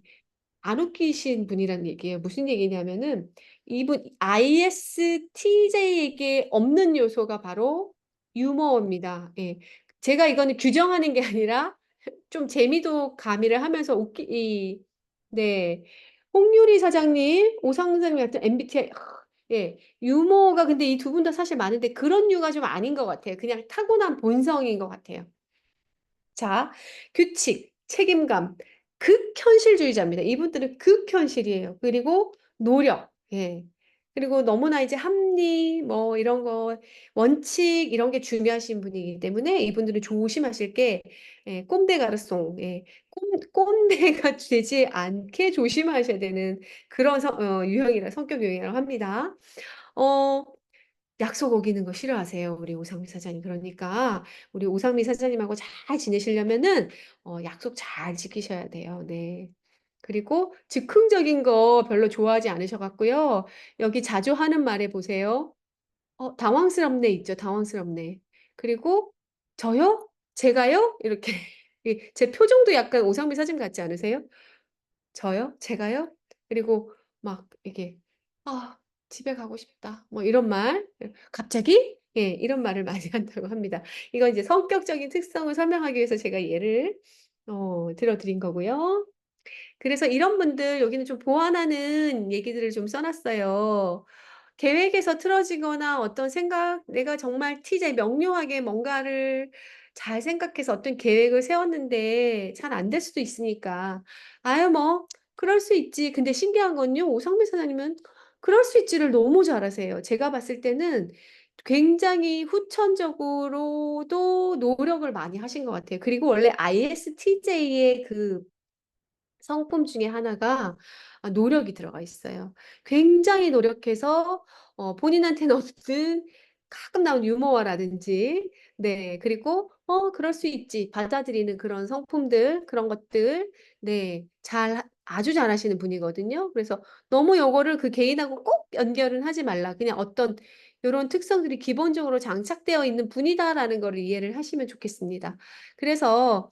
안 웃기신 분이란 얘기예요. 무슨 얘기냐면은 이분 ISTJ에게 없는 요소가 바로 유머입니다. 예. 제가 이거는 규정하는 게 아니라 좀 재미도 가미를 하면서 네. 홍유리 사장님, 오상 사장님 같은 MBTI, 예. 유머가 근데 이 두 분 다 사실 많은데 그런 류가 좀 아닌 것 같아요. 그냥 타고난 본성인 것 같아요. 자, 규칙, 책임감, 극현실주의자입니다. 이분들은 극현실이에요. 그리고 노력, 예. 그리고 너무나 이제 합리, 뭐 이런 거, 원칙 이런 게 중요하신 분이기 때문에 이분들은 조심하실 게 꼼데 가르송, 꼼데가 되지 않게 조심하셔야 되는 그런 성격 유형이라고 합니다. 어, 약속 어기는 거 싫어하세요, 우리 오상미 사장님. 그러니까 우리 오상미 사장님하고 잘 지내시려면은 약속 잘 지키셔야 돼요. 네. 그리고 즉흥적인 거 별로 좋아하지 않으셔 갖고요. 여기 자주 하는 말에 보세요. 당황스럽네 있죠. 당황스럽네. 그리고 저요? 제가요? 이렇게 제 표정도 약간 오상미 사장님 같지 않으세요? 저요? 제가요? 그리고 막 이게 아, 집에 가고 싶다. 뭐 이런 말. 갑자기? 예, 이런 말을 많이 한다고 합니다. 이건 이제 성격적인 특성을 설명하기 위해서 제가 예를 들어드린 거고요. 그래서 이런 분들 여기는 좀 보완하는 얘기들을 좀 써놨어요. 계획에서 틀어지거나 어떤 생각, 내가 정말 티제 명료하게 뭔가를 잘 생각해서 어떤 계획을 세웠는데 잘 안 될 수도 있으니까. 아유, 뭐, 그럴 수 있지. 근데 신기한 건요, 오성미 사장님은 그럴 수 있지를 너무 잘하세요. 제가 봤을 때는 굉장히 후천적으로도 노력을 많이 하신 것 같아요. 그리고 원래 ISTJ의 그 성품 중에 하나가 노력이 들어가 있어요. 굉장히 노력해서 본인한테는 없는 가끔 나오는 유머라든지 네 그리고 그럴 수 있지 받아들이는 그런 성품들 그런 것들 네 아주 잘하시는 분이거든요. 그래서 너무 요거를 그 개인하고 꼭 연결은 하지 말라. 그냥 어떤 요런 특성들이 기본적으로 장착되어 있는 분이다라는 거를 이해를 하시면 좋겠습니다. 그래서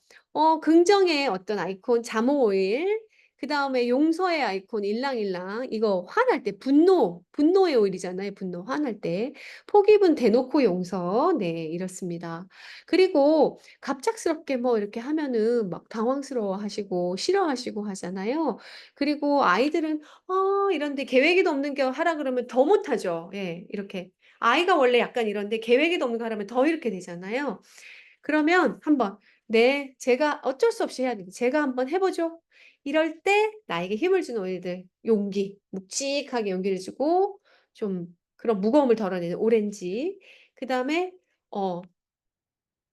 긍정의 어떤 아이콘 자몽 오일, 그다음에 용서의 아이콘 일랑일랑 이거 화날 때 분노의 오일이잖아요. 분노 화날 때 포기분 대놓고 용서 네 이렇습니다. 그리고 갑작스럽게 뭐 이렇게 하면은 막 당황스러워하시고 싫어하시고 하잖아요. 그리고 아이들은 이런데 계획에도 없는 거 하라 그러면 더 못하죠. 예, 이렇게 아이가 원래 약간 이런데 계획에도 없는 거 하라면 더 이렇게 되잖아요. 그러면 한번 네, 제가 어쩔 수 없이 해야 돼. 제가 한번 해보죠. 이럴 때 나에게 힘을 주는 오일들, 용기, 묵직하게 용기를 주고 좀 그런 무거움을 덜어내는 오렌지. 그 다음에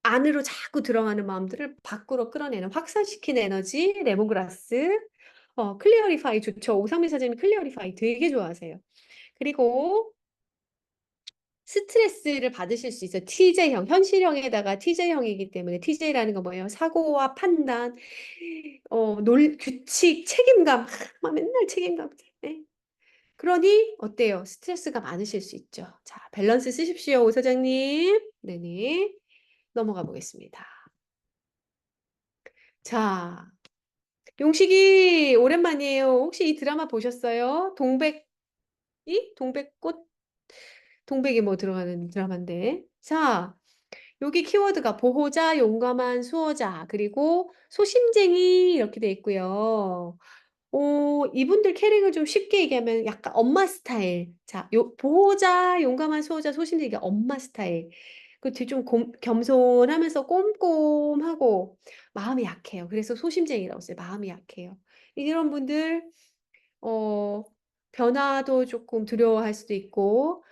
안으로 자꾸 들어가는 마음들을 밖으로 끌어내는 확산시키는 에너지, 레몬그라스. 클리어리파이 좋죠. 오상민 사장님 클리어리파이 되게 좋아하세요. 그리고 스트레스를 받으실 수 있어요. TJ형, 현실형에다가 TJ형이기 때문에 TJ라는 건 뭐예요? 사고와 판단, 규칙, 책임감. 막 맨날 책임감. 네. 그러니 어때요? 스트레스가 많으실 수 있죠. 자, 밸런스 쓰십시오, 오 사장님. 네네. 넘어가 보겠습니다. 자, 용식이 오랜만이에요. 혹시 이 드라마 보셨어요? 동백꽃? 동백이 뭐 들어가는 드라마인데. 자, 여기 키워드가 보호자, 용감한 수호자, 그리고 소심쟁이 이렇게 돼 있고요. 이분들 캐릭을 좀 쉽게 얘기하면 약간 엄마 스타일. 자, 보호자, 용감한 수호자, 소심쟁이 이게 엄마 스타일. 그 뒤에 좀 겸손하면서 꼼꼼하고 마음이 약해요. 그래서 소심쟁이라고 써요. 마음이 약해요. 이런 분들 어, 변화도 조금 두려워할 수도 있고,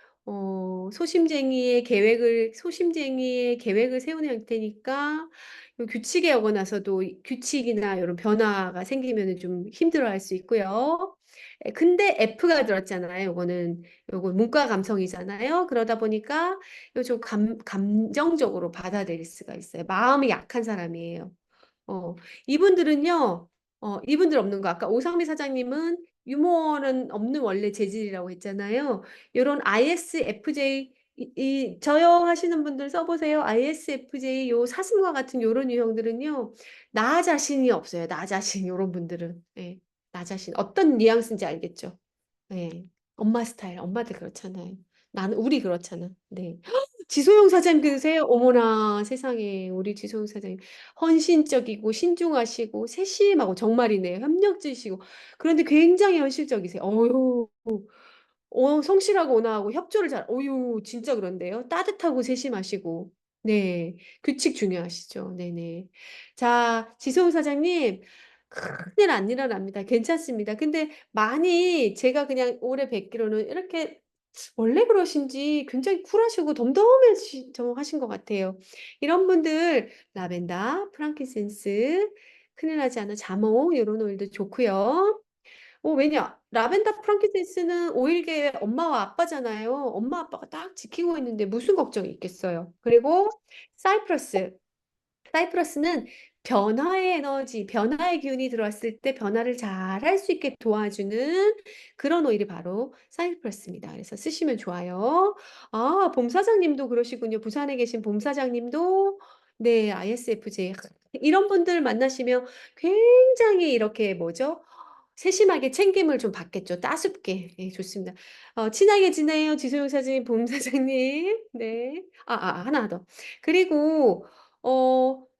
소심쟁이의 계획을 세우는 형태니까, 요 규칙에 어긋나서도 규칙이나 이런 변화가 생기면 좀 힘들어 할 수 있고요. 근데 F가 들었잖아요. 요거 문과 감성이잖아요. 그러다 보니까 요좀 감정적으로 받아들일 수가 있어요. 마음이 약한 사람이에요. 어, 이분들 없는 거. 아까 오상미 사장님은 유머는 없는 원래 재질이라고 했잖아요. 요런 ISFJ, 저요 하시는 분들 써보세요. ISFJ 요 사슴과 같은 요런 유형들은요, 나 자신이 없어요. 나 자신, 요런 분들은. 예, 나 자신. 어떤 뉘앙스인지 알겠죠? 예, 엄마 스타일. 엄마들 그렇잖아요. 우리 그렇잖아. 네. 지소영 사장님 그러세요? 어머나 세상에 우리 지소영 사장님 헌신적이고 신중하시고 세심하고 정말이네요. 협력지시고 그런데 굉장히 현실적이세요. 성실하고 온화하고 협조를 어유 진짜 그런데요. 따뜻하고 세심하시고 네 규칙 중요하시죠. 네네. 자 지소영 사장님 큰일 안 일어납니다. 괜찮습니다. 근데 많이 제가 그냥 올해 뵙기로는 이렇게 원래 그러신지 굉장히 쿨하시고 하신 것 같아요. 이런 분들 라벤더, 프랑kin센스, 큰일 나지 않은 자몽 요런 오일도 좋고요. 왜냐? 라벤더 프랑kin센스는 오일계의 엄마와 아빠잖아요. 엄마 아빠가 딱 지키고 있는데 무슨 걱정이 있겠어요. 그리고 사이프러스. 사이프러스는 변화의 에너지, 변화의 기운이 들어왔을 때 변화를 잘 할 수 있게 도와주는 그런 오일이 바로 사이프러스입니다. 그래서 쓰시면 좋아요. 아, 봄 사장님도 그러시군요. 부산에 계신 봄 사장님도 네, ISFJ. 이런 분들 만나시면 굉장히 이렇게 뭐죠? 세심하게 챙김을 좀 받겠죠. 따숩게. 예, 좋습니다. 친하게 지내요. 지소영 사장님, 봄 사장님. 네. 하나 더. 그리고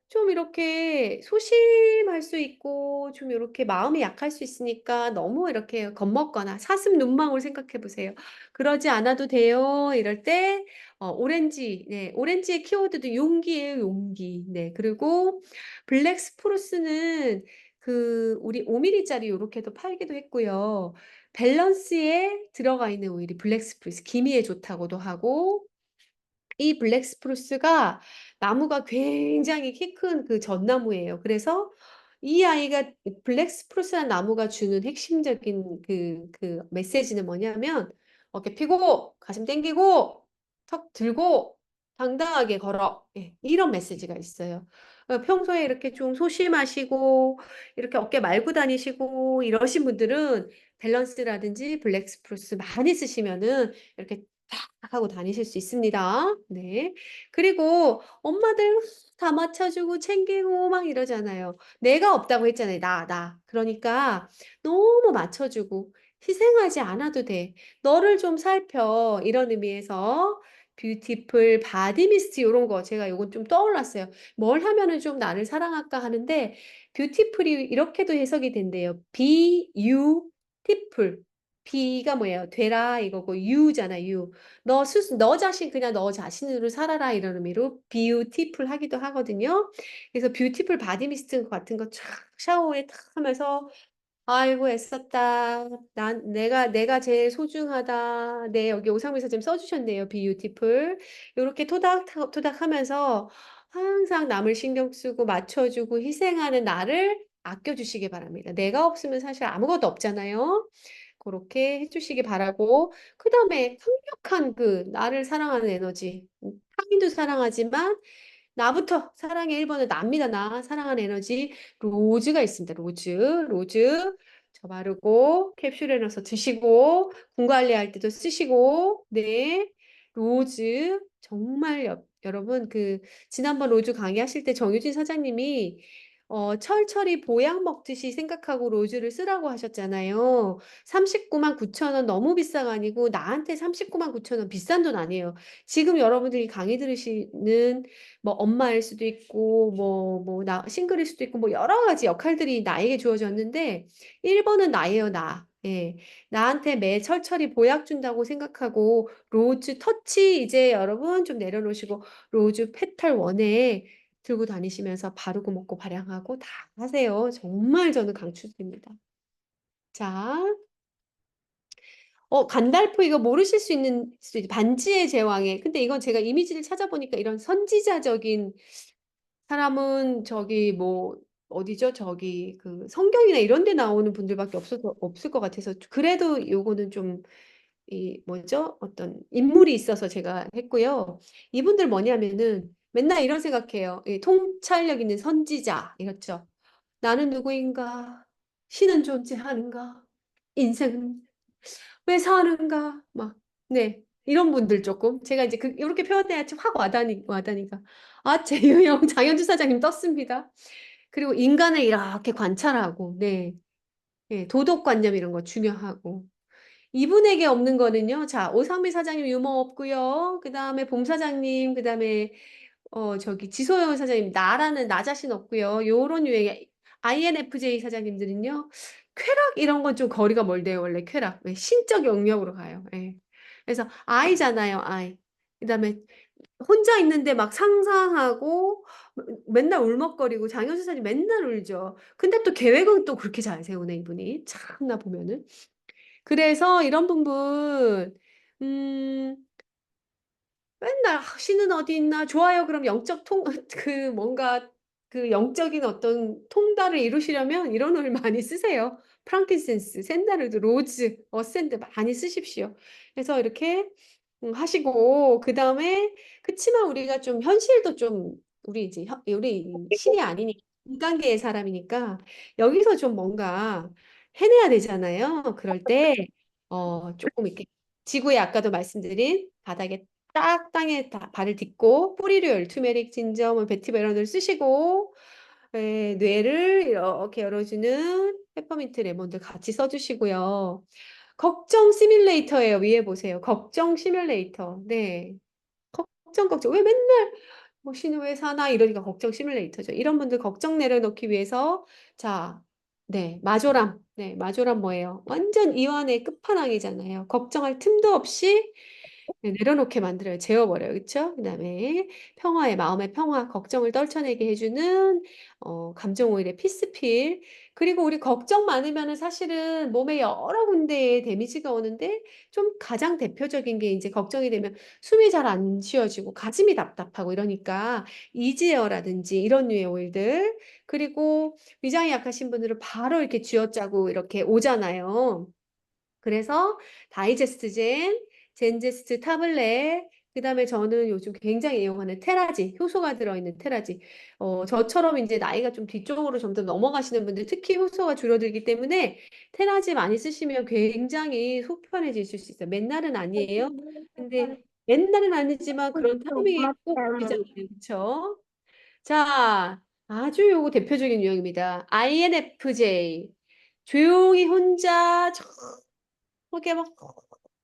좀 이렇게 소심할 수 있고 좀 이렇게 마음이 약할 수 있으니까 너무 이렇게 겁먹거나 사슴 눈망울 생각해 보세요. 그러지 않아도 돼요. 이럴 때 오렌지, 네, 오렌지의 키워드도 용기예요, 용기. 네, 그리고 블랙 스프루스는 우리 5mm짜리 요렇게도 팔기도 했고요. 밸런스에 들어가 있는 오일이 블랙 스프루스, 기미에 좋다고도 하고, 이 블랙 스프루스가 나무가 굉장히 키 큰 그 전나무예요. 그래서 이 아이가 블랙 스프루스라는 나무가 주는 핵심적인 그 메시지는 뭐냐면 어깨 펴고 가슴 당기고 턱 들고 당당하게 걸어. 예, 이런 메시지가 있어요. 평소에 이렇게 좀 소심하시고 이렇게 어깨 말고 다니시고 이러신 분들은 밸런스라든지 블랙 스프루스 많이 쓰시면은 이렇게 딱 하고 다니실 수 있습니다. 네. 그리고 엄마들 다 맞춰주고 챙기고 막 이러잖아요. 내가 없다고 했잖아요. 나. 그러니까 너무 맞춰주고 희생하지 않아도 돼. 너를 좀 살펴. 이런 의미에서 뷰티풀 바디 미스트 요런 거 제가 요건 좀 떠올랐어요. 뭘 하면은 좀 나를 사랑할까 하는데 뷰티풀이 이렇게도 해석이 된대요. 뷰티풀. B가 뭐예요? 되라 이거고 U잖아, U. 너 자신 그냥 너 자신으로 살아라 이런 의미로 뷰티풀 하기도 하거든요. 그래서 뷰티풀 바디 미스트 같은 거 촥 샤워에 탁 하면서 아이고 애썼다. 내가 제일 소중하다. 네, 여기 오상미 선생님 써주셨네요. 뷰티풀. 요렇게 토닥토닥 하면서 항상 남을 신경 쓰고 맞춰주고 희생하는 나를 아껴주시기 바랍니다. 내가 없으면 사실 아무것도 없잖아요. 그렇게 해주시기 바라고. 그 다음에 강력한 나를 사랑하는 에너지. 타인도 사랑하지만 나부터 사랑의 1번은 납니다. 나 사랑하는 에너지 로즈가 있습니다. 로즈 저 바르고 캡슐에 넣어서 드시고 군 관리할 때도 쓰시고 네 로즈 정말 여러분 지난번 로즈 강의하실 때 정유진 사장님이 철철이 보약 먹듯이 생각하고 로즈를 쓰라고 하셨잖아요. 39만 9천 원 너무 비싸가 아니고 나한테 39만 9천 원 비싼 돈 아니에요. 지금 여러분들이 강의 들으시는 뭐 엄마일 수도 있고 나 싱글일 수도 있고 뭐 여러 가지 역할들이 나에게 주어졌는데 1번은 나예요, 나. 예. 나한테 매 철철이 보약 준다고 생각하고 로즈 터치 이제 여러분 좀 내려놓으시고 로즈 페탈 원에 들고 다니시면서 바르고 먹고 발향하고 다 하세요. 정말 저는 강추드립니다. 자, 간달프 이거 모르실 수 있는 수도 있죠. 반지의 제왕에. 근데 이건 제가 이미지를 찾아보니까 이런 선지자적인 사람은 저기 뭐 어디죠? 저기 성경이나 이런 데 나오는 분들밖에 없을 것 같아서 그래도 요거는 좀 뭐죠? 어떤 인물이 있어서 제가 했고요. 이분들 뭐냐면은 맨날 이런 생각해요. 통찰력 있는 선지자 이렇죠. 나는 누구인가? 신은 존재하는가? 인생은 왜 사는가? 막, 네. 이런 분들 조금. 제가 이제 이렇게 표현해야 확 와다니까. 제유형 장현주 사장님 떴습니다. 그리고 인간을 이렇게 관찰하고, 네. 예, 도덕관념 이런 거 중요하고. 이분에게 없는 거는요. 자, 오상미 사장님 유머 없고요. 그 다음에 봄 사장님, 그 다음에 저기 지소영 사장님 나라는 나 자신 없고요. 요런 유형의 INFJ 사장님들은요. 쾌락 이런 건 좀 거리가 멀대요. 원래 쾌락. 왜? 신적 영역으로 가요. 예. 그래서 I잖아요. I. 그다음에 혼자 있는데 막 상상하고 맨날 울먹거리고 장현수 사장님 맨날 울죠. 근데 또 계획은 또 그렇게 잘 세우네 이분이. 참나 보면은. 그래서 이런 부분 음 맨날 신은 어디 있나? 좋아요. 그럼 영적 뭔가 영적인 어떤 통달을 이루시려면 이런 오일 많이 쓰세요. 프랑킨센스, 샌다르드, 로즈, 어센드 많이 쓰십시오. 그래서 이렇게 하시고 그다음에 그치만 우리가 좀 현실도 좀 우리 이제 우리 신이 아니니까 인간계의 사람이니까 여기서 좀 뭔가 해내야 되잖아요. 그럴 때 조금 이렇게 지구에 아까도 말씀드린 바닥에 딱 땅에 발을 딛고 뿌리를 투메릭, 진저, 베티베런을 쓰시고 뇌를 이렇게 열어주는 페퍼민트 레몬들 같이 써주시고요. 걱정 시뮬레이터예요. 위에 보세요. 걱정 시뮬레이터. 네. 걱정. 왜 맨날 뭐 신우 왜 사나 이러니까 걱정 시뮬레이터죠. 이런 분들 걱정 내려놓기 위해서 자, 네, 마조람. 네, 마조람 뭐예요? 완전 이완의 끝판왕이잖아요. 걱정할 틈도 없이 네, 내려놓게 만들어요. 재워버려요. 그쵸? 그다음에 평화의 마음의 평화, 걱정을 떨쳐내게 해주는 감정 오일의 피스필. 그리고 우리 걱정 많으면은 사실은 몸에 여러 군데에 데미지가 오는데 좀 가장 대표적인 게 이제 걱정이 되면 숨이 잘 안 쉬어지고 가슴이 답답하고 이러니까 이지에어라든지 이런 류의 오일들. 그리고 위장이 약하신 분들은 바로 이렇게 쥐어짜고 이렇게 오잖아요. 그래서 다이제스트젠, 젠제스트 타블렛, 그다음에 저는 요즘 굉장히 이용하는 테라지, 효소가 들어있는 테라지. 저처럼 이제 나이가 좀 뒤쪽으로 점점 넘어가시는 분들, 특히 효소가 줄어들기 때문에 테라지 많이 쓰시면 굉장히 속 편해지실 수 있어요. 맨날은 아니에요. 근데 맨날은 아니지만 그런 타이밍에 꼭 되잖아요. 그렇죠? 자, 아주 요거 대표적인 유형입니다. INFJ. 조용히 혼자 저렇게 막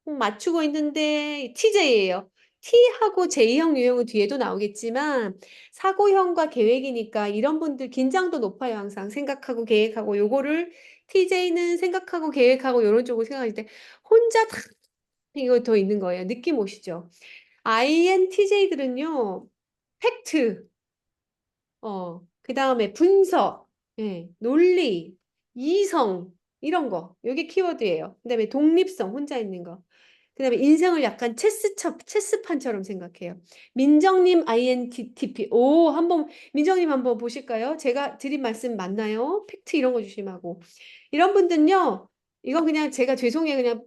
맞추고 있는데 TJ예요. T하고 J형 유형은 뒤에도 나오겠지만 사고형과 계획이니까 이런 분들 긴장도 높아요. 항상 생각하고 계획하고 요거를 TJ는 생각하고 계획하고 요런 쪽으로 생각할 때 혼자 다 이거 더 있는 거예요. 느낌 오시죠? INTJ들은요. 팩트, 그 다음에 분석, 예, 논리, 이성, 이런 거. 요게 키워드예요. 그 다음에 독립성, 혼자 있는 거. 그 다음에 인생을 약간 체스판처럼 생각해요. 민정님 INTP. 오, 민정님 한번 보실까요? 제가 드린 말씀 맞나요? 팩트 이런 거 조심하고. 이런 분들은요, 이건 그냥 제가 죄송해요. 그냥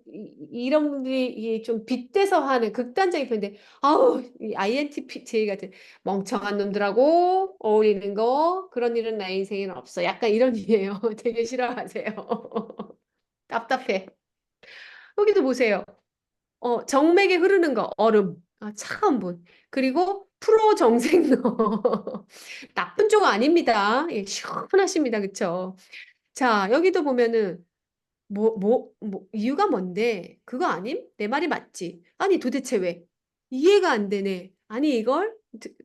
이런 분들이 이게 좀 빗대서 하는 극단적인 표현인데, 아우, 이 INTP 같은 멍청한 놈들하고 어울리는 거, 그런 일은 내 인생에는 없어. 약간 이런 이에요. 되게 싫어하세요. 답답해. 여기도 보세요. 정맥에 흐르는 거, 얼음. 아, 차가운 분. 그리고 프로 정생너. 나쁜 쪽 아닙니다. 예, 시원하십니다. 그쵸? 자, 여기도 보면은, 이유가 뭔데? 그거 아님? 내 말이 맞지? 아니, 도대체 왜? 이해가 안 되네. 아니, 이걸?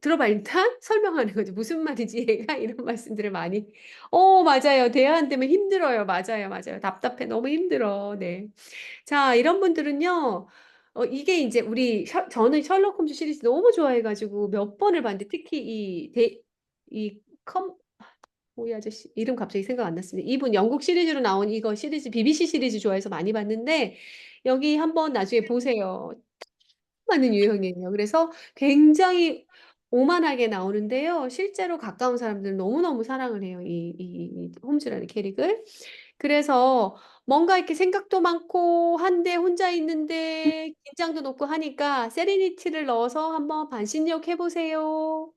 들어봐, 일단 설명하는 거죠. 무슨 말이지, 얘가? 이런 말씀들을 많이. 맞아요. 대화 안 되면 힘들어요. 맞아요. 답답해. 너무 힘들어. 네. 자, 이런 분들은요, 이게 이제 저는 셜록 홈즈 시리즈 너무 좋아해가지고 몇 번을 봤는데 특히 이 이 아저씨 이름 갑자기 생각 안 났습니다. 이분 영국 시리즈로 나온 이거 시리즈 BBC 시리즈 좋아해서 많이 봤는데 여기 한번 나중에 보세요. 많은 유형이에요. 그래서 굉장히 오만하게 나오는데요. 실제로 가까운 사람들은 너무너무 사랑을 해요. 이 홈즈라는 캐릭을. 그래서 뭔가 이렇게 생각도 많고 한데 혼자 있는데 긴장도 높고 하니까 세레니티를 넣어서 한번 반신욕 해보세요.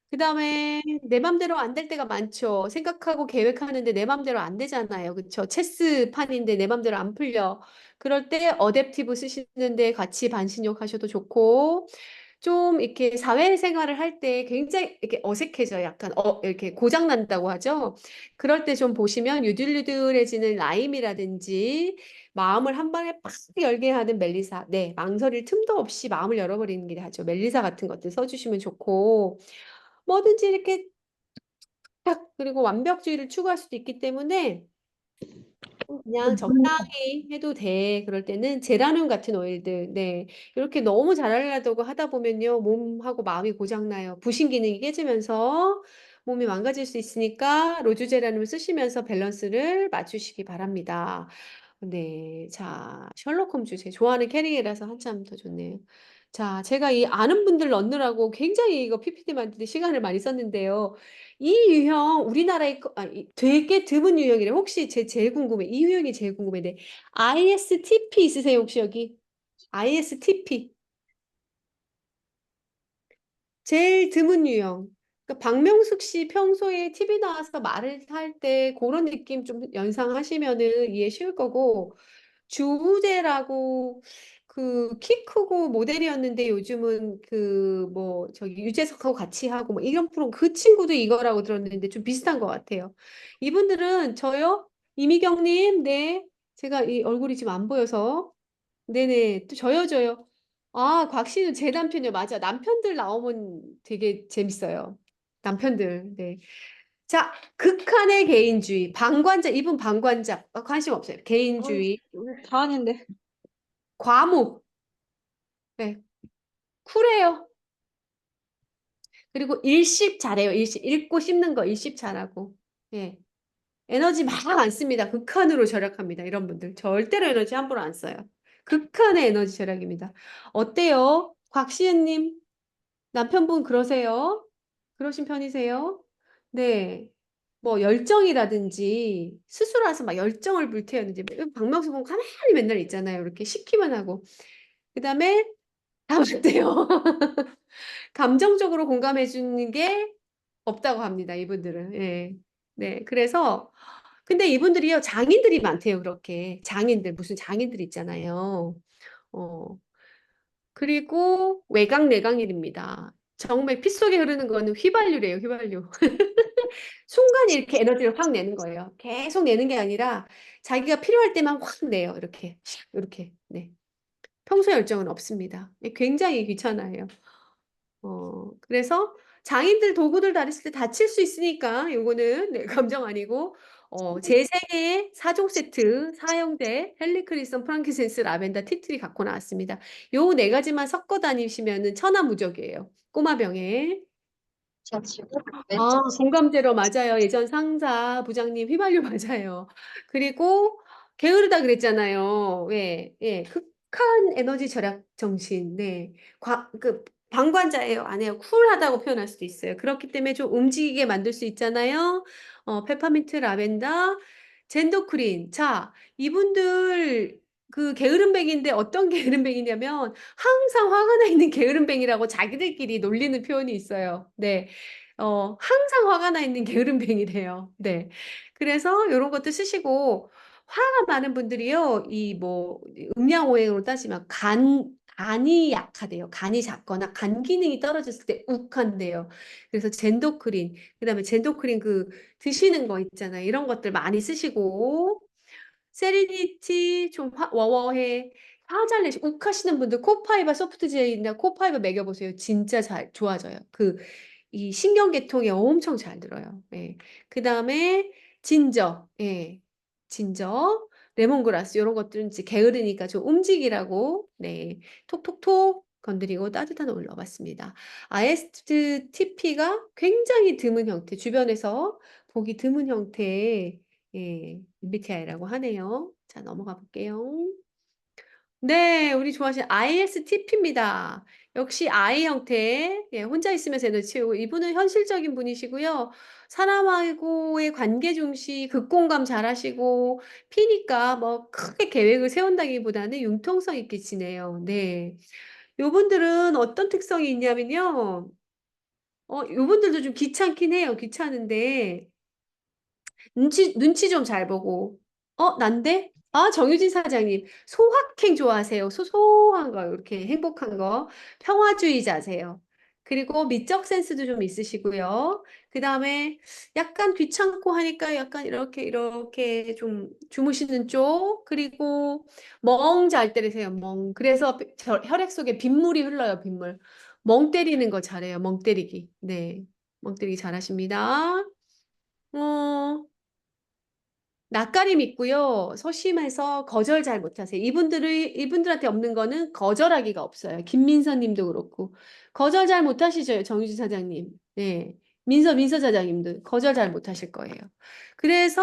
그 다음에 내 맘대로 안 될 때가 많죠. 생각하고 계획하는데 내 맘대로 안 되잖아요. 그쵸? 체스판인데 내 맘대로 안 풀려. 그럴 때 어댑티브 쓰시는데 같이 반신욕 하셔도 좋고, 좀 이렇게 사회생활을 할 때 굉장히 이렇게 어색해져요. 약간 이렇게 고장 난다고 하죠. 그럴 때 좀 보시면 유들유들해지는 라임이라든지 마음을 한 방에 팍 열게 하는 멜리사. 네, 망설일 틈도 없이 마음을 열어버리는 게 하죠. 멜리사 같은 것들 써주시면 좋고 뭐든지 이렇게 딱 그리고 완벽주의를 추구할 수도 있기 때문에 그냥 적당히 해도 돼. 그럴 때는 제라늄 같은 오일들, 네. 이렇게 너무 잘하려고 하다 보면요. 몸하고 마음이 고장나요. 부신 기능이 깨지면서 몸이 망가질 수 있으니까 로즈 제라늄을 쓰시면서 밸런스를 맞추시기 바랍니다. 네. 자, 셜록 홈즈 제 좋아하는 캐릭이라서 한참 더 좋네요. 자, 제가 이 아는 분들 넣느라고 굉장히 이거 PPT 만드는데 시간을 많이 썼는데요. 이 유형 우리나라에 되게 드문 유형이래. 혹시 제일 궁금해. 이 유형이 제일 궁금해. 네. ISTP 있으세요, 혹시 여기? ISTP. 제일 드문 유형. 그러니까 박명숙 씨 평소에 TV 나와서 말을 할 때 그런 느낌 좀 연상하시면은 이해 쉬울 거고 주우재라고 그 키 크고 모델이었는데 요즘은 그 뭐 저기 유재석하고 같이 하고 뭐 이런 프로 그 친구도 이거라고 들었는데 좀 비슷한 것 같아요. 이분들은 저요 이미경님, 네. 제가 이 얼굴이 지금 안 보여서. 네네. 또 저요. 아, 곽씨는 제 남편이요. 맞아. 남편들 나오면 되게 재밌어요. 남편들. 네. 자, 극한의 개인주의. 방관자, 이분 방관자. 관심 없어요. 개인주의. 다 아닌데. 과묵. 네. 쿨해요. 그리고 일십 잘해요. 일십. 읽고 씹는 거 일십 잘하고. 예. 에너지 막 안 씁니다. 극한으로 절약합니다. 이런 분들. 절대로 에너지 함부로 안 써요. 극한의 에너지 절약입니다. 어때요? 곽시은님, 남편분 그러세요? 그러신 편이세요? 네. 뭐 열정이라든지 스스로 막 열정을 불태우는지 박명수 보면 가만히 맨날 있잖아요. 이렇게 시키만 하고. 그다음에 다 맞대요. 감정적으로 공감해 주는 게 없다고 합니다. 이분들은. 예. 네. 그래서 근데 이분들이요, 장인들이 많대요, 그렇게. 장인들, 무슨 장인들 있잖아요. 어, 그리고 외강, 내강일입니다. 정말 피 속에 흐르는 거는 휘발유래요, 휘발유. 순간에 이렇게 에너지를 확 내는 거예요. 계속 내는 게 아니라 자기가 필요할 때만 확 내요. 이렇게. 네. 평소 열정은 없습니다. 굉장히 귀찮아요. 그래서 장인들 도구들 다뤘을 때 다칠 수 있으니까 요거는 네, 감정 아니고 제3의 4종 세트 사형제 헬리크리슨 프랑키센스 라벤더 티트리 갖고 나왔습니다. 요 네 가지만 섞어 다니시면은 천하무적이에요. 꼬마병에. 저 지금 아, 공감대로 맞아요. 예전 상사 부장님 휘발유 맞아요. 그리고 게으르다 그랬잖아요. 왜? 예, 극한 에너지 절약 정신. 네, 방관자예요. 아니에요. 쿨하다고 표현할 수도 있어요. 그렇기 때문에 좀 움직이게 만들 수 있잖아요. 페퍼민트, 라벤더, 젠더크린. 자, 이분들 그 게으름뱅인데 어떤 게으름뱅이냐면 항상 화가 나 있는 게으름뱅이라고 자기들끼리 놀리는 표현이 있어요. 네. 항상 화가 나 있는 게으름뱅이래요. 네. 그래서 이런 것도 쓰시고, 화가 많은 분들이요, 이 뭐, 음양오행으로 따지면 간이 약하대요. 간이 작거나 간 기능이 떨어졌을 때 욱한대요. 그래서 젠도크린, 그다음에 젠도크린 드시는 거 있잖아요. 이런 것들 많이 쓰시고, 세리니티 좀 워워해. 화 잘 내시 욱하시는 분들 코파이바 소프트 젤이나 코파이바 먹여보세요. 진짜 잘 좋아져요. 이 신경계통에 엄청 잘 들어요. 예. 그 다음에 진저, 예. 진저, 레몬그라스 이런 것들은 이제 게으르니까 좀 움직이라고 네. 톡톡톡 건드리고 따뜻한 오일 넣어봤습니다. ISTP가 굉장히 드문 형태, 주변에서 보기 드문 형태의 MBTI라고 하네요. 자, 넘어가 볼게요. 네, 우리 좋아하시는 ISTP입니다. 역시 I 형태, 혼자 있으면서 에너지 채우고, 이분은 현실적인 분이시고요. 사람하고의 관계 중시, 극공감 잘하시고, P니까 뭐 크게 계획을 세운다기보다는 융통성 있게 지내요. 네. 요분들은 어떤 특성이 있냐면요. 요분들도 좀 귀찮긴 해요. 귀찮은데, 눈치 좀 잘 보고. 난데? 아, 정유진 사장님. 소확행 좋아하세요. 소소한 거, 이렇게 행복한 거. 평화주의자세요. 그리고 미적 센스도 좀 있으시고요. 그 다음에 약간 귀찮고 하니까 약간 이렇게 좀 주무시는 쪽. 그리고 멍 잘 때리세요. 멍. 그래서 혈액 속에 빗물이 흘러요. 빗물. 멍 때리는 거 잘해요. 멍 때리기. 네. 멍 때리기 잘하십니다. 어, 낯가림 있고요. 소심해서 거절 잘 못하세요. 이분들한테 없는 거는 거절하기가 없어요. 김민선 님도 그렇고. 거절 잘 못하시죠, 정유진 사장님. 네. 민서 사장님도 거절 잘 못하실 거예요. 그래서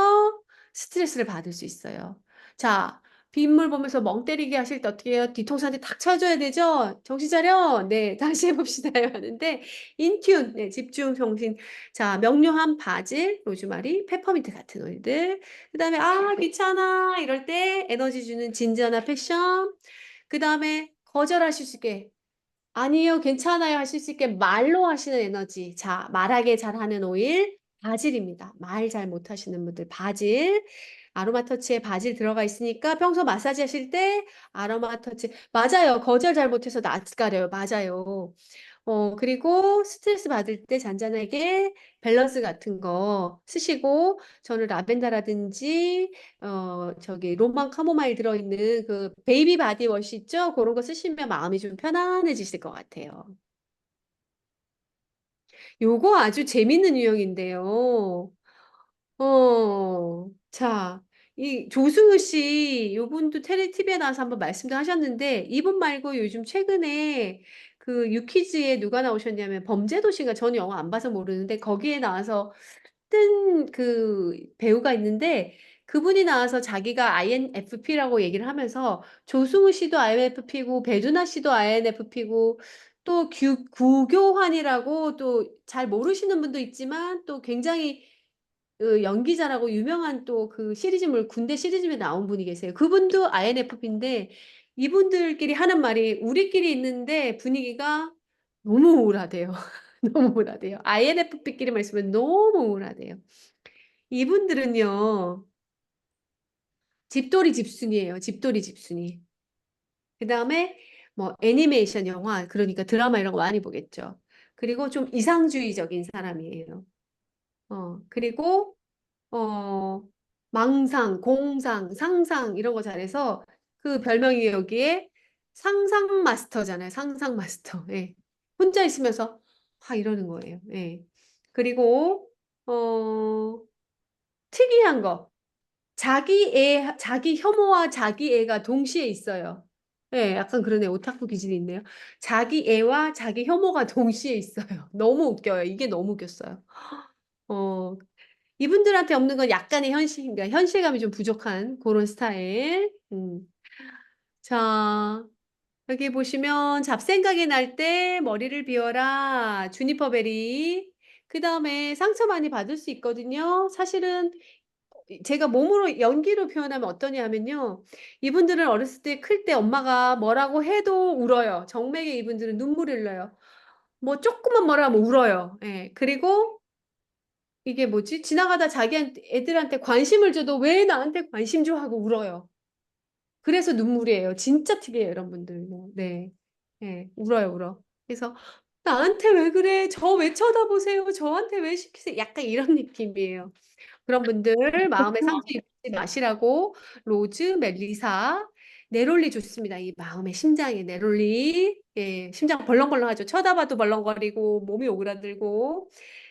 스트레스를 받을 수 있어요. 자, 빗물 보면서 멍 때리게 하실 때 어떻게 해요? 뒤통수한테 탁 쳐줘야 되죠? 정신 차려. 네, 다시 해봅시다. 하는데, 인튠, 네, 집중, 정신. 자, 명료한 바질, 로즈마리, 페퍼민트 같은 오일들. 그다음에 귀찮아 이럴 때 에너지 주는 진저나 패션. 그다음에 거절하실 수 있게 아니요 괜찮아요 하실 수 있게 말로 하시는 에너지. 자, 말하게 잘하는 오일 바질입니다. 말 잘 못하시는 분들 바질. 아로마 터치에 바질 들어가 있으니까 평소 마사지 하실 때 아로마 터치 맞아요. 거절 잘 못해서 낯가려요. 맞아요. 그리고 스트레스 받을 때 잔잔하게 밸런스 같은 거 쓰시고, 저는 라벤더라든지, 저기 로만 카모마일 들어있는 그 베이비 바디워시 있죠? 그런 거 쓰시면 마음이 좀 편안해지실 것 같아요. 요거 아주 재밌는 유형인데요. 자, 이 조승우 씨, 요분도 TV에 나와서 한번 말씀도 하셨는데, 이분 말고 요즘 최근에 그 유키즈에 누가 나오셨냐면 범죄도시인가, 저는 영화 안 봐서 모르는데, 거기에 나와서 뜬 그 배우가 있는데, 그분이 나와서 자기가 INFP라고 얘기를 하면서, 조승우 씨도 INFP고, 배두나 씨도 INFP고, 또 구교환이라고 또 잘 모르시는 분도 있지만, 또 굉장히 그 연기자라고 유명한 또 그 시리즈물 군대 시리즈에 나온 분이 계세요. 그분도 INFP인데 이분들끼리 하는 말이 우리끼리 있는데 분위기가 너무 우울하대요. 너무 우울하대요. INFP끼리만 있으면 너무 우울하대요. 이분들은요, 집돌이 집순이에요. 집돌이 집순이. 그다음에 뭐 애니메이션 영화, 그러니까 드라마 이런 거 많이 보겠죠. 그리고 좀 이상주의적인 사람이에요. 그리고 어, 망상, 공상, 상상 이런 거 잘해서 그 별명이 여기에 상상 마스터잖아요. 상상 마스터. 예. 혼자 있으면서 이러는 거예요. 예. 그리고 특이한 거. 자기 혐오와 자기 애가 동시에 있어요. 예, 약간 그러네. 오타쿠 기질이 있네요. 자기 애와 자기 혐오가 동시에 있어요. 너무 웃겨요. 이게 너무 웃겼어요. 어, 이분들한테 없는 건 약간의 현실인가, 현실감이 좀 부족한 그런 스타일. 자, 여기 보시면 잡생각이 날 때 머리를 비워라. 주니퍼 베리. 그 다음에 상처 많이 받을 수 있거든요. 사실은 제가 몸으로 연기로 표현하면 어떠냐 하면요. 이분들은 어렸을 때 클 때 엄마가 뭐라고 해도 울어요. 정맥의 이분들은 눈물이 흘러요. 뭐 조금만 뭐라 하면 울어요. 예. 그리고 이게 뭐지? 지나가다 자기한테 애들한테 관심을 줘도 왜 나한테 관심 줘 하고 울어요. 그래서 눈물이에요. 진짜 특이해요, 여러분들. 네. 네, 울어요, 울어. 그래서 나한테 왜 그래? 저 왜 쳐다보세요? 저한테 왜 시키세요? 약간 이런 느낌이에요. 그런 분들 마음에 상처 입지 마시라고 로즈, 멜리사, 네롤리 좋습니다. 이 마음의 심장이 네롤리. 예, 심장 벌렁벌렁하죠. 쳐다봐도 벌렁거리고 몸이 오그라들고.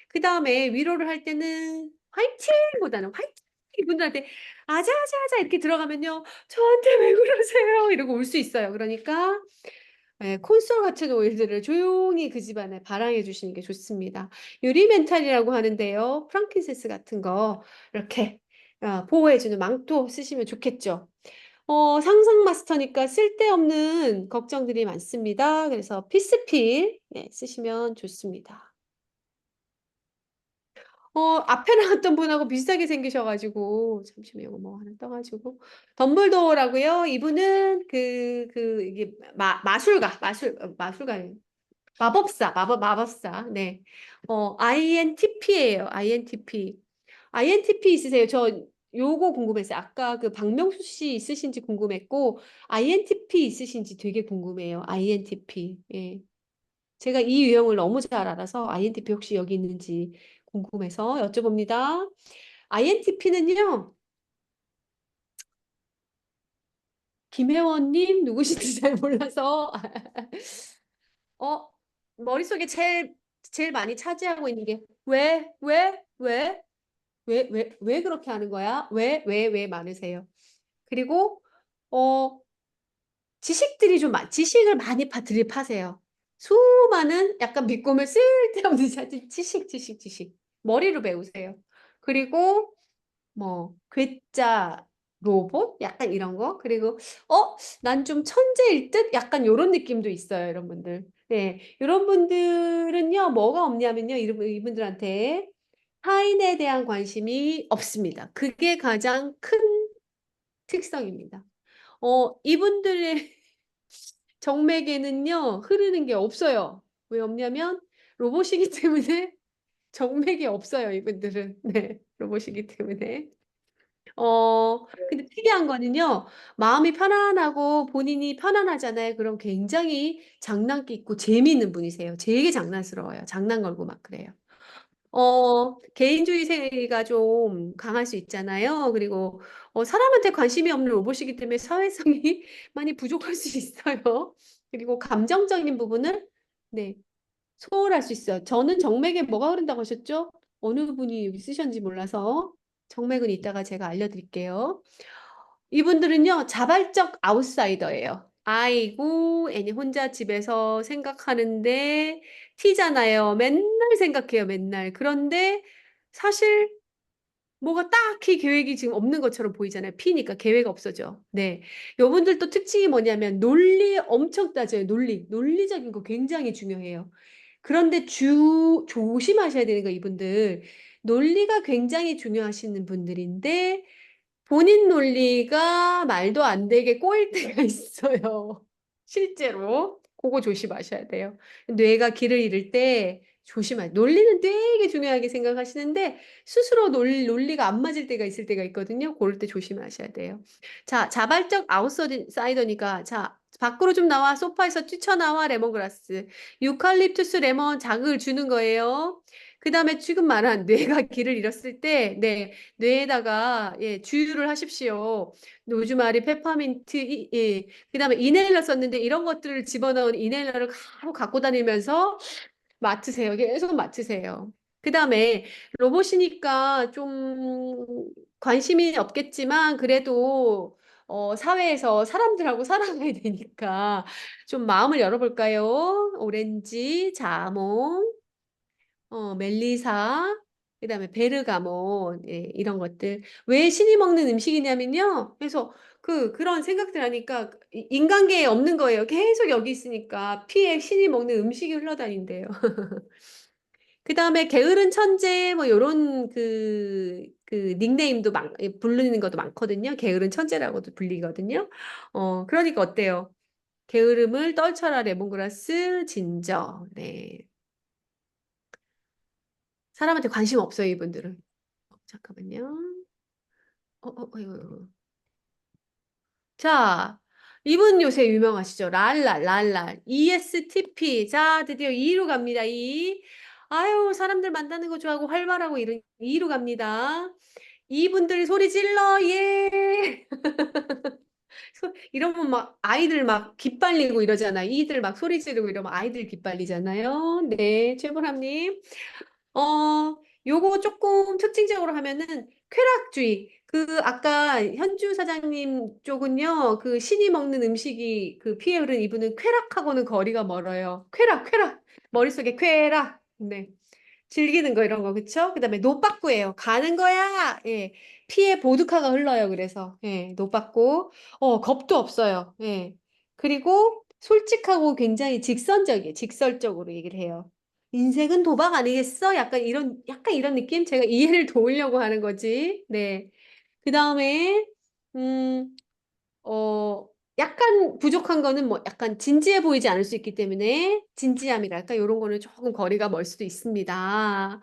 그 다음에 위로를 할 때는 화이팅보다는 화이팅! 이분들한테 아자아자아자 이렇게 들어가면요. 저한테 왜 그러세요? 이러고 울 수 있어요. 그러니까 콘솔 같은 오일들을 조용히 그 집안에 발항해 주시는 게 좋습니다. 유리 멘탈이라고 하는데요. 프랑킨센스 같은 거 이렇게 보호해주는 망토 쓰시면 좋겠죠. 상상 마스터니까 쓸데없는 걱정들이 많습니다. 그래서 피스필 쓰시면 좋습니다. 앞에 나왔던 분하고 비슷하게 생기셔가지고, 잠시만요, 뭐 하나 떠가지고. 덤블도어라고요. 이분은 이게 마술가예요. 마법사. 네. INTP예요. INTP. INTP 있으세요? 저 요거 궁금했어요. 아까 그 박명수 씨 있으신지 궁금했고, INTP 있으신지 되게 궁금해요. INTP. 예. 제가 이 유형을 너무 잘 알아서 INTP 혹시 여기 있는지 궁금해서 여쭤봅니다. INTP는요, 김혜원님 누구신지 잘 몰라서, 어, 머릿속에 제일 많이 차지하고 있는 게, 왜 그렇게 하는 거야? 왜 많으세요? 그리고, 어, 지식을 많이 들이파세요. 수많은 약간 비꼬면 쓸데없는 지식. 머리로 배우세요. 그리고 뭐 괴짜 로봇 약간 이런 거. 그리고 난 좀 천재일 듯 약간 요런 느낌도 있어요, 여러분들. 네, 이런 분들은요, 뭐가 없냐면요, 이분들한테 타인에 대한 관심이 없습니다. 그게 가장 큰 특성입니다. 이분들의 정맥에는요, 흐르는 게 없어요. 왜 없냐면, 로봇이기 때문에 정맥이 없어요, 이분들은. 네, 로봇이기 때문에. 근데 특이한 거는요, 마음이 편안하고 본인이 편안하잖아요. 그럼 굉장히 장난기 있고 재미있는 분이세요. 되게 장난스러워요. 장난 걸고 막 그래요. 개인주의가 좀 강할 수 있잖아요. 그리고 사람한테 관심이 없는 로봇이기 때문에 사회성이 많이 부족할 수 있어요. 그리고 감정적인 부분을 네, 소홀할 수 있어요. 저는 정맥에 뭐가 흐른다고 하셨죠? 어느 분이 여기 쓰셨는지 몰라서 정맥은 이따가 제가 알려드릴게요. 이분들은요, 자발적 아웃사이더예요. 아이고, 애니 혼자 집에서 생각하는데 티잖아요. 맨날 생각해요, 맨날. 그런데 사실 뭐가 딱히 계획이 지금 없는 것처럼 보이잖아요. 피니까 계획 없어져. 네. 요분들 또 특징이 뭐냐면 논리 엄청 따져요. 논리적인 거 굉장히 중요해요. 그런데 조심하셔야 되는 거 이분들. 논리가 굉장히 중요하시는 분들인데 본인 논리가 말도 안 되게 꼬일 때가 있어요. 실제로. 그거 조심하셔야 돼요. 뇌가 길을 잃을 때 조심하세요. 논리는 되게 중요하게 생각하시는데 스스로 논리가 안 맞을 때가 있을 때가 있거든요. 그럴 때 조심하셔야 돼요. 자, 자발적 아웃사이더니까 자, 밖으로 좀 나와. 소파에서 뛰쳐나와. 레몬그라스. 유칼립투스 레몬 자극을 주는 거예요. 그 다음에 지금 말한 뇌가 길을 잃었을 때, 네, 뇌에다가 예, 주유를 하십시오. 로즈마리, 페퍼민트, 예. 그다음에 이네일러 썼는데 이런 것들을 집어넣은 이네일러를 갖고 다니면서 맡으세요. 계속 맡으세요. 그다음에 로봇이니까 좀 관심이 없겠지만 그래도 사회에서 사람들하고 살아가야 되니까 좀 마음을 열어볼까요? 오렌지, 자몽, 멜리사, 그다음에 베르가몬, 예, 이런 것들. 왜 신이 먹는 음식이냐면요. 그래서 그런 생각들 하니까 인간계에 없는 거예요. 계속 여기 있으니까 피에 신이 먹는 음식이 흘러다닌대요. 그다음에 게으른 천재 뭐 요런 그 닉네임도 부르는 것도 많거든요. 게으른 천재라고도 불리거든요. 그러니까 어때요? 게으름을 떨쳐라 레몬그라스 진저. 네. 사람한테 관심 없어요, 이분들은. 잠깐만요. 이거. 자, 이분 요새 유명하시죠? 랄랄. ESTP. 자, 드디어 2로 갑니다. 2. 아유, 사람들 만나는 거 좋아하고 활발하고 이런 2로 갑니다. 이분들 소리 질러, 예. 이러면 막 아이들 막 기빨리고 이러잖아. 이들 막 소리 지르고 이러면 아이들 기빨리잖아요. 네, 최보람님. 요거 조금 특징적으로 하면은 쾌락주의. 아까 현주 사장님 쪽은요, 그 신이 먹는 음식이 그 피에 흐른 이분은 쾌락하고는 거리가 멀어요. 쾌락. 머릿속에 쾌락. 네. 즐기는 거 이런 거, 그쵸? 그 다음에 노빠꾸예요. 가는 거야! 예. 피에 보드카가 흘러요. 그래서, 예. 노빠꾸. 겁도 없어요. 예. 그리고 솔직하고 굉장히 직선적이에요. 직설적으로 얘기를 해요. 인생은 도박 아니겠어? 약간 이런 느낌? 제가 이해를 도우려고 하는 거지. 네. 그 다음에, 음, 어, 약간 부족한 거는 뭐 약간 진지해 보이지 않을 수 있기 때문에 진지함이랄까? 이런 거는 조금 거리가 멀 수도 있습니다.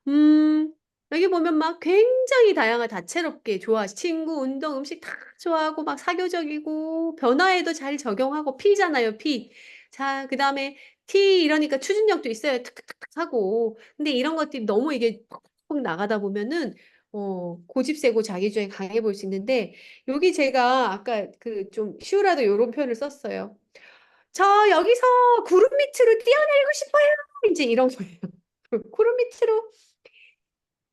음, 여기 보면 막 굉장히 다채롭게 친구, 운동, 음식 다 좋아하고 막 사교적이고 변화에도 잘 적용하고 P잖아요, P. 자, 그 다음에 T 이러니까 추진력도 있어요. 탁탁탁 하고. 근데 이런 것들이 너무 이게 팍팍 나가다 보면은 고집세고 자기주장이 강해 보일 수 있는데 여기 제가 아까 그 좀 쉬우라도 이런 표현을 썼어요. 저 여기서 구름 밑으로 뛰어내리고 싶어요. 이제 이런 거예요. 구름 밑으로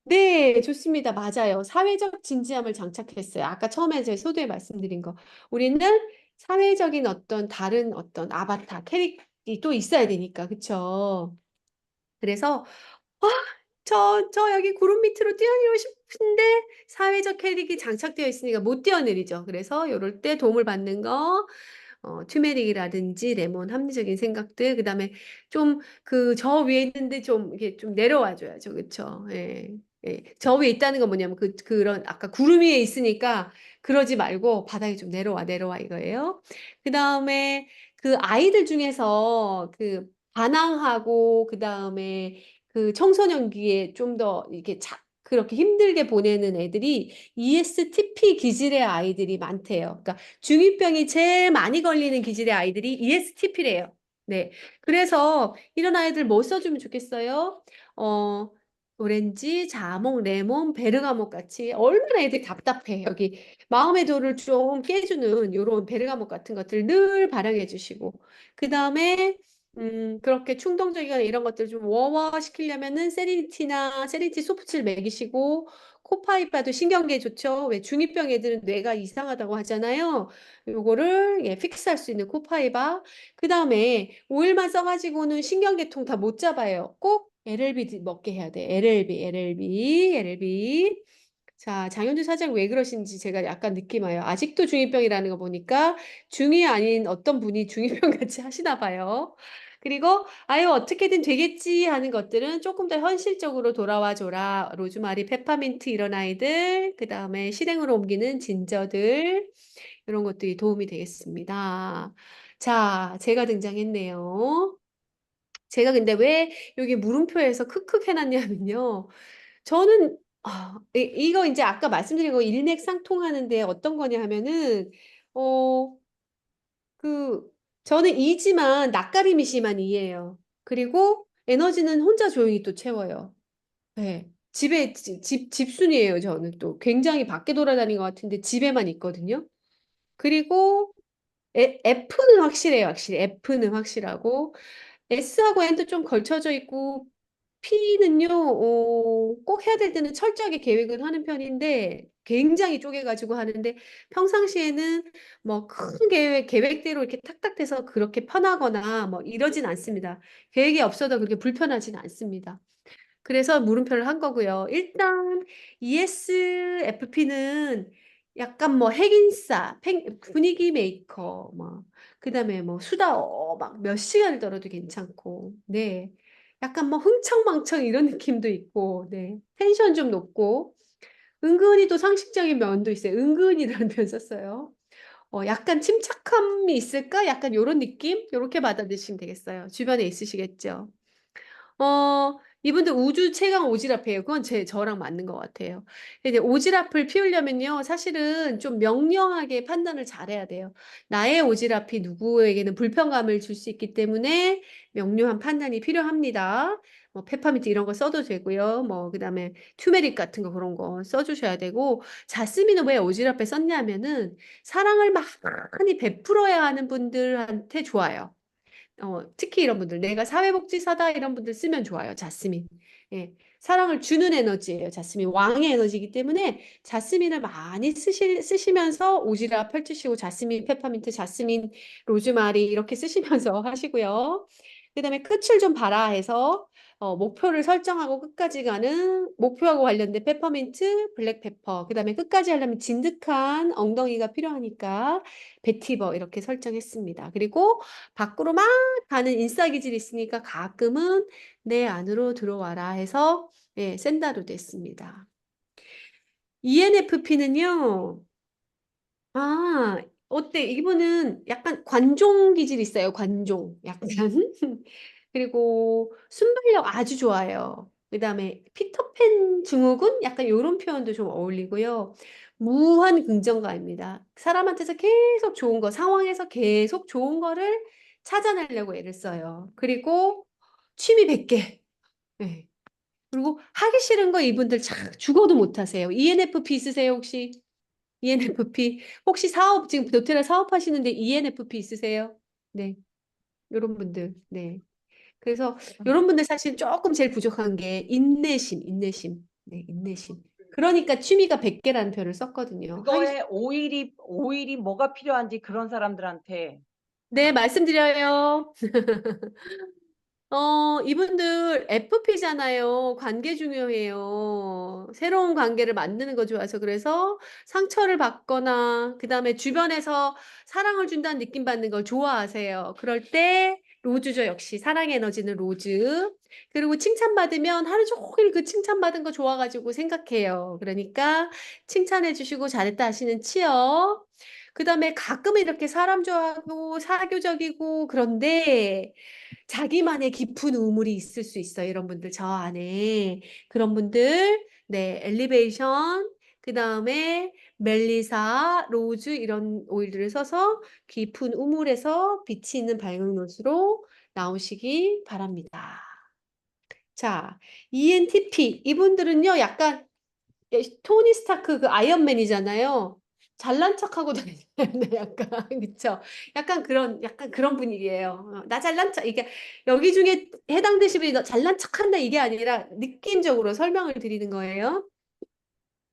네, 좋습니다. 맞아요. 사회적 진지함을 장착했어요. 아까 처음에 제 소두에 말씀드린 거. 우리는 사회적인 다른 어떤 아바타, 캐릭이 또 있어야 되니까. 그쵸? 그래서, 아, 저 여기 구름 밑으로 뛰어내리고 싶은데 사회적 캐릭이 장착되어 있으니까 못 뛰어내리죠. 그래서 이럴 때 도움을 받는 거, 튜메릭이라든지 레몬 합리적인 생각들, 그다음에 좀 저 위에 있는데 좀 이게 좀 내려와 줘야죠. 그렇죠? 예. 예. 저 위에 있다는 건 뭐냐면 그런 아까 구름 위에 있으니까 그러지 말고 바닥에 좀 내려와 이거예요. 그다음에 그 아이들 중에서 반항하고 그다음에 그 청소년기에 좀 더 이렇게 그렇게 힘들게 보내는 애들이 ESTP 기질의 아이들이 많대요. 그러니까 중2병이 제일 많이 걸리는 기질의 아이들이 ESTP래요. 네. 그래서 이런 아이들 뭐 써주면 좋겠어요? 어, 오렌지, 자몽, 레몬, 베르가못 같이 얼마나 애들이 답답해. 여기 마음의 돌을 좀 깨주는 요런 베르가못 같은 것들 늘 발행해 주시고. 그 다음에 그렇게 충동적이거나 이런 것들 좀 워워시키려면은 세리니티 소프트를 먹이시고 코파이바도 신경계에 좋죠. 왜 중2병 애들은 뇌가 이상하다고 하잖아요. 요거를 예, 픽스할 수 있는 코파이바. 그 다음에 오일만 써가지고는 신경계통 다 못 잡아요. 꼭 LLB 먹게 해야 돼. LLB. 자, 장현주 사장 왜 그러신지 제가 약간 느낌 와요. 아직도 중2병이라는 거 보니까 중2 아닌 어떤 분이 중2병 같이 하시나 봐요. 그리고 아유 어떻게든 되겠지 하는 것들은 조금 더 현실적으로 돌아와 줘라. 로즈마리, 페퍼민트 이런 아이들, 그 다음에 실행으로 옮기는 진저들 이런 것들이 도움이 되겠습니다. 자, 제가 등장했네요. 제가 근데 왜 여기 물음표에서 크크 해놨냐면요. 저는 이거 이제 아까 말씀드린 거 일맥상통하는데 어떤 거냐 하면은 어, 그 저는 이지만 낯가림이 심한 이예요. 그리고 에너지는 혼자 조용히 또 채워요. 네. 집순이에요, 저는 또. 굉장히 밖에 돌아다니는 것 같은데 집에만 있거든요. 그리고 F는 확실해요, 확실히. F는 확실하고. S하고 N도 좀 걸쳐져 있고, P는요, 꼭 해야 될 때는 철저하게 계획은 하는 편인데, 굉장히 쪼개가지고 하는데, 평상시에는 뭐 큰 계획대로 이렇게 탁탁 돼서 그렇게 편하거나 뭐 이러진 않습니다. 계획이 없어도 그렇게 불편하진 않습니다. 그래서 물음표를 한 거고요. 일단 ESFP는 약간 뭐 핵인싸, 분위기 메이커, 뭐 그다음에 뭐 수다 막 몇 시간을 떨어도 괜찮고, 네, 약간 뭐 흥청망청 이런 느낌도 있고, 네, 텐션 좀 높고, 은근히 또 상식적인 면도 있어요. 은근히라는 표현 썼어요. 약간 침착함이 있을까? 약간 요런 느낌? 요렇게 받아들이시면 되겠어요. 주변에 있으시겠죠? 이분들 우주 최강 오지랖이에요. 그건 저랑 맞는 것 같아요. 근데 오지랖을 피우려면요, 사실은 좀 명료하게 판단을 잘해야 돼요. 나의 오지랖이 누구에게는 불편감을 줄 수 있기 때문에 명료한 판단이 필요합니다. 뭐 페퍼민트 이런 거 써도 되고요. 뭐 그다음에 튜메릭 같은 거 그런 거 써주셔야 되고, 자스민은 왜 오지랖에 썼냐면은 사랑을 많이 베풀어야 하는 분들한테 좋아요. 특히 이런 분들, 내가 사회복지사다 이런 분들 쓰면 좋아요. 자스민. 예. 사랑을 주는 에너지예요. 자스민 왕의 에너지이기 때문에 자스민을 많이 쓰시면서 오지랖 펼치시고 자스민 페퍼민트, 자스민 로즈마리 이렇게 쓰시면서 하시고요. 그다음에 끝을 좀 봐라 해서 목표를 설정하고 끝까지 가는 목표하고 관련된 페퍼민트, 블랙페퍼. 그다음에 끝까지 하려면 진득한 엉덩이가 필요하니까 베티버 이렇게 설정했습니다. 그리고 밖으로 막 가는 인싸 기질이 있으니까 가끔은 내 안으로 들어와라 해서 예, 샌다로 됐습니다. ENFP는요. 어때? 이분은 약간 관종 기질이 있어요. 관종. 약간. 그리고 순발력 아주 좋아요. 그다음에 피터팬 증후군? 약간 이런 표현도 좀 어울리고요. 무한 긍정가입니다. 사람한테서 계속 좋은 거, 상황에서 계속 좋은 거를 찾아내려고 애를 써요. 그리고 취미 100개. 네. 그리고 하기 싫은 거 이분들 죽어도 못 하세요. ENFP 있으세요, 혹시? ENFP. 혹시 지금 도테라 사업하시는데 ENFP 있으세요? 네. 요런 분들. 네. 그래서 요런 분들 사실 조금 제일 부족한 게 인내심. 네, 인내심. 그러니까 취미가 100개라는 표현을 썼거든요. 그거에 오일이 뭐가 필요한지 그런 사람들한테 네, 말씀드려요. 이분들 FP잖아요. 관계 중요해요. 새로운 관계를 만드는 거 좋아해서 그래서 상처를 받거나 그다음에 주변에서 사랑을 준다는 느낌 받는 걸 좋아하세요. 그럴 때 로즈죠, 역시. 사랑의 에너지는 로즈. 그리고 칭찬받으면 하루 종일 그 칭찬받은 거 좋아가지고 생각해요. 그러니까 칭찬해 주시고 잘했다 하시는 치어. 그다음에 가끔은 이렇게 사람 좋아하고 사교적이고 그런데 자기만의 깊은 우물이 있을 수 있어요. 이런 분들 저 안에 그런 분들 네 엘리베이션 그다음에 멜리사, 로즈 이런 오일들을 써서 깊은 우물에서 빛이 있는 밝은 옷으로 나오시기 바랍니다. 자, ENTP 이분들은요 약간 토니 스타크 그 아이언맨이잖아요. 잘난 척하고 다니는데 약간 그쵸? 약간 그런 분위기예요. 나 잘난 척 이게 여기 중에 해당되시는 분이 너 잘난 척한다 이게 아니라 느낌적으로 설명을 드리는 거예요.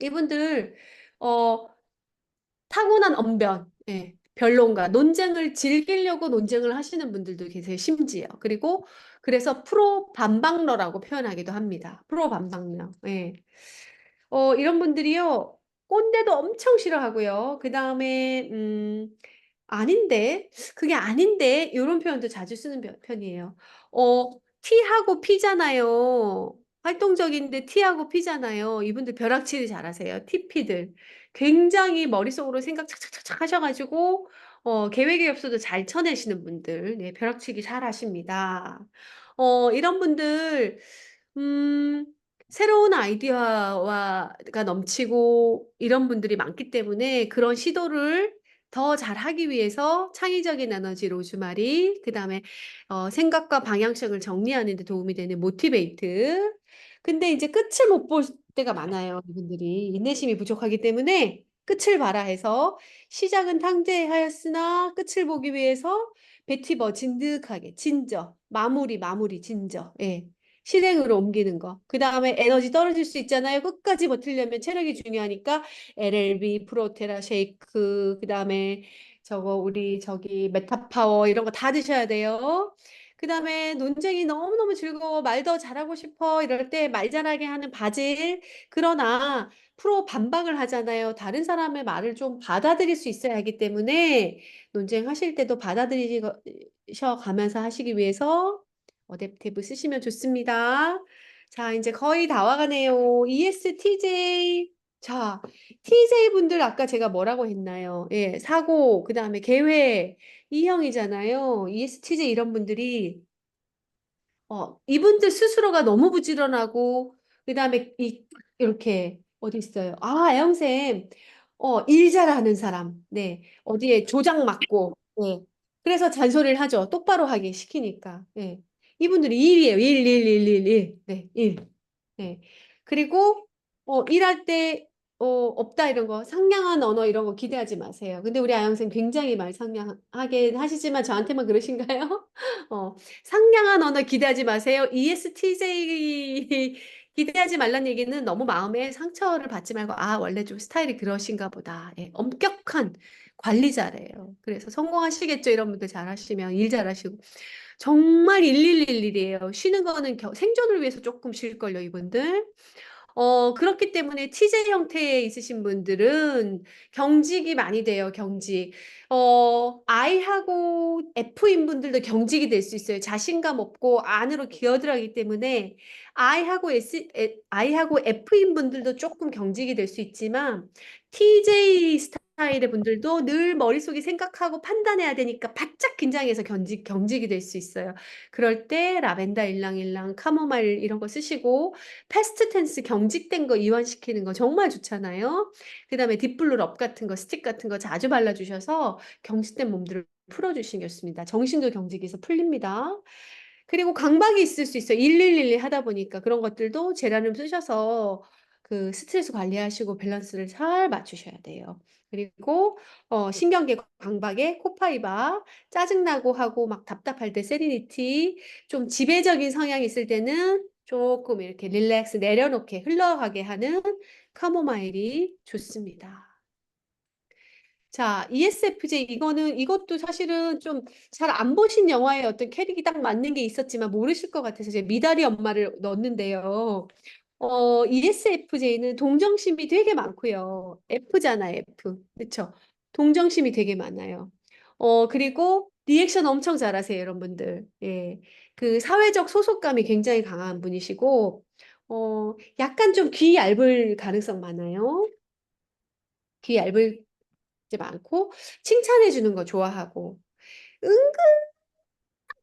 이분들 어 타고난 언변, 예, 변론가, 논쟁을 즐기려고 논쟁을 하시는 분들도 계세요, 심지어. 그리고 그래서 프로 반박러라고 표현하기도 합니다. 프로 반박러. 예. 이런 분들이요, 꼰대도 엄청 싫어하고요. 그 다음에, 아닌데, 그게 아닌데, 이런 표현도 자주 쓰는 편이에요. T하고 P잖아요. 활동적인데 T하고 P잖아요. 이분들 벼락치기 잘하세요. TP들. 굉장히 머릿속으로 생각 착착착착 하셔가지고, 계획이 없어도 잘 쳐내시는 분들. 네, 벼락치기 잘 하십니다. 이런 분들, 음, 새로운 아이디어가 넘치고 이런 분들이 많기 때문에 그런 시도를 더 잘하기 위해서 창의적인 에너지 로즈마리, 그 다음에 생각과 방향성을 정리하는 데 도움이 되는 모티베이트. 근데 이제 끝을 못 볼 때가 많아요. 이분들이 인내심이 부족하기 때문에 끝을 봐라 해서 시작은 탕제하였으나 끝을 보기 위해서 베티버 진득하게 진저 마무리 진저 예. 실행으로 옮기는 거. 그 다음에 에너지 떨어질 수 있잖아요. 끝까지 버티려면 체력이 중요하니까 LLB, 프로테라 쉐이크, 그 다음에 우리 메타파워 이런 거 다 드셔야 돼요. 그 다음에 논쟁이 너무너무 즐거워. 말 더 잘하고 싶어. 이럴 때 말 잘하게 하는 바질. 그러나 프로 반박을 하잖아요. 다른 사람의 말을 좀 받아들일 수 있어야 하기 때문에 논쟁하실 때도 받아들이셔 가면서 하시기 위해서 어댑티브 쓰시면 좋습니다. 자, 이제 거의 다 와가네요. ESTJ. 자, TJ 분들 아까 제가 뭐라고 했나요? 예, 사고, 그 다음에 계획, E형이잖아요. ESTJ 이런 분들이, 이분들 스스로가 너무 부지런하고, 그 다음에 이렇게, 어디 있어요? 아, 애영쌤, 일 잘하는 사람. 네, 어디에 조장 맞고, 네. 그래서 잔소리를 하죠. 똑바로 하게 시키니까. 예. 이분들이 일이에요. 일. 네, 일. 네. 그리고 일할 때 없다 이런 거 상냥한 언어 이런 거 기대하지 마세요. 근데 우리 아영생 굉장히 말 상냥하게 하시지만 저한테만 그러신가요? 상냥한 언어 기대하지 마세요. ESTJ 기대하지 말란 얘기는 너무 마음에 상처를 받지 말고 아 원래 좀 스타일이 그러신가 보다. 예, 엄격한 관리자래요. 그래서 성공하시겠죠. 이런 분들 잘하시면 일 잘하시고 정말 1111이에요. 쉬는 거는 생존을 위해서 조금 쉴걸요, 이분들. 그렇기 때문에 TJ 형태에 있으신 분들은 경직이 많이 돼요, 경직. I하고 F인 분들도 경직이 될 수 있어요. 자신감 없고 안으로 기어들어가기 때문에 I하고 F인 분들도 조금 경직이 될 수 있지만 TJ 스타일의 분들도 늘 머릿속에 생각하고 판단해야 되니까 바짝 긴장해서 경직이 될 수 있어요. 그럴 때 라벤더 일랑일랑, 카모마일 이런 거 쓰시고 패스트 텐스 경직된 거 이완시키는 거 정말 좋잖아요. 그 다음에 딥블루 럽 같은 거, 스틱 같은 거 자주 발라주셔서 경직된 몸들을 풀어주시는 게 좋습니다. 정신도 경직에서 풀립니다. 그리고 강박이 있을 수 있어요. 1111 하다 보니까 그런 것들도 제라늄 쓰셔서 그 스트레스 관리하시고 밸런스를 잘 맞추셔야 돼요. 그리고 신경계 강박에 코파이바, 짜증나고 하고 막 답답할 때 세리니티, 좀 지배적인 성향이 있을 때는 조금 이렇게 릴렉스 내려놓게 흘러가게 하는 카모마일이 좋습니다. 자, ESFJ 이것도 사실은 좀 잘 안 보신 영화에 어떤 캐릭이 딱 맞는 게 있었지만 모르실 것 같아서 제가 미다리 엄마를 넣었는데요. ESFJ는 동정심이 되게 많고요. F잖아요, F. 그렇죠? 동정심이 되게 많아요. 그리고 리액션 엄청 잘하세요, 여러분들. 예. 그 사회적 소속감이 굉장히 강한 분이시고 약간 좀 귀 얇을 가능성 많아요. 귀 얇을 이제 많고 칭찬해 주는 거 좋아하고 은근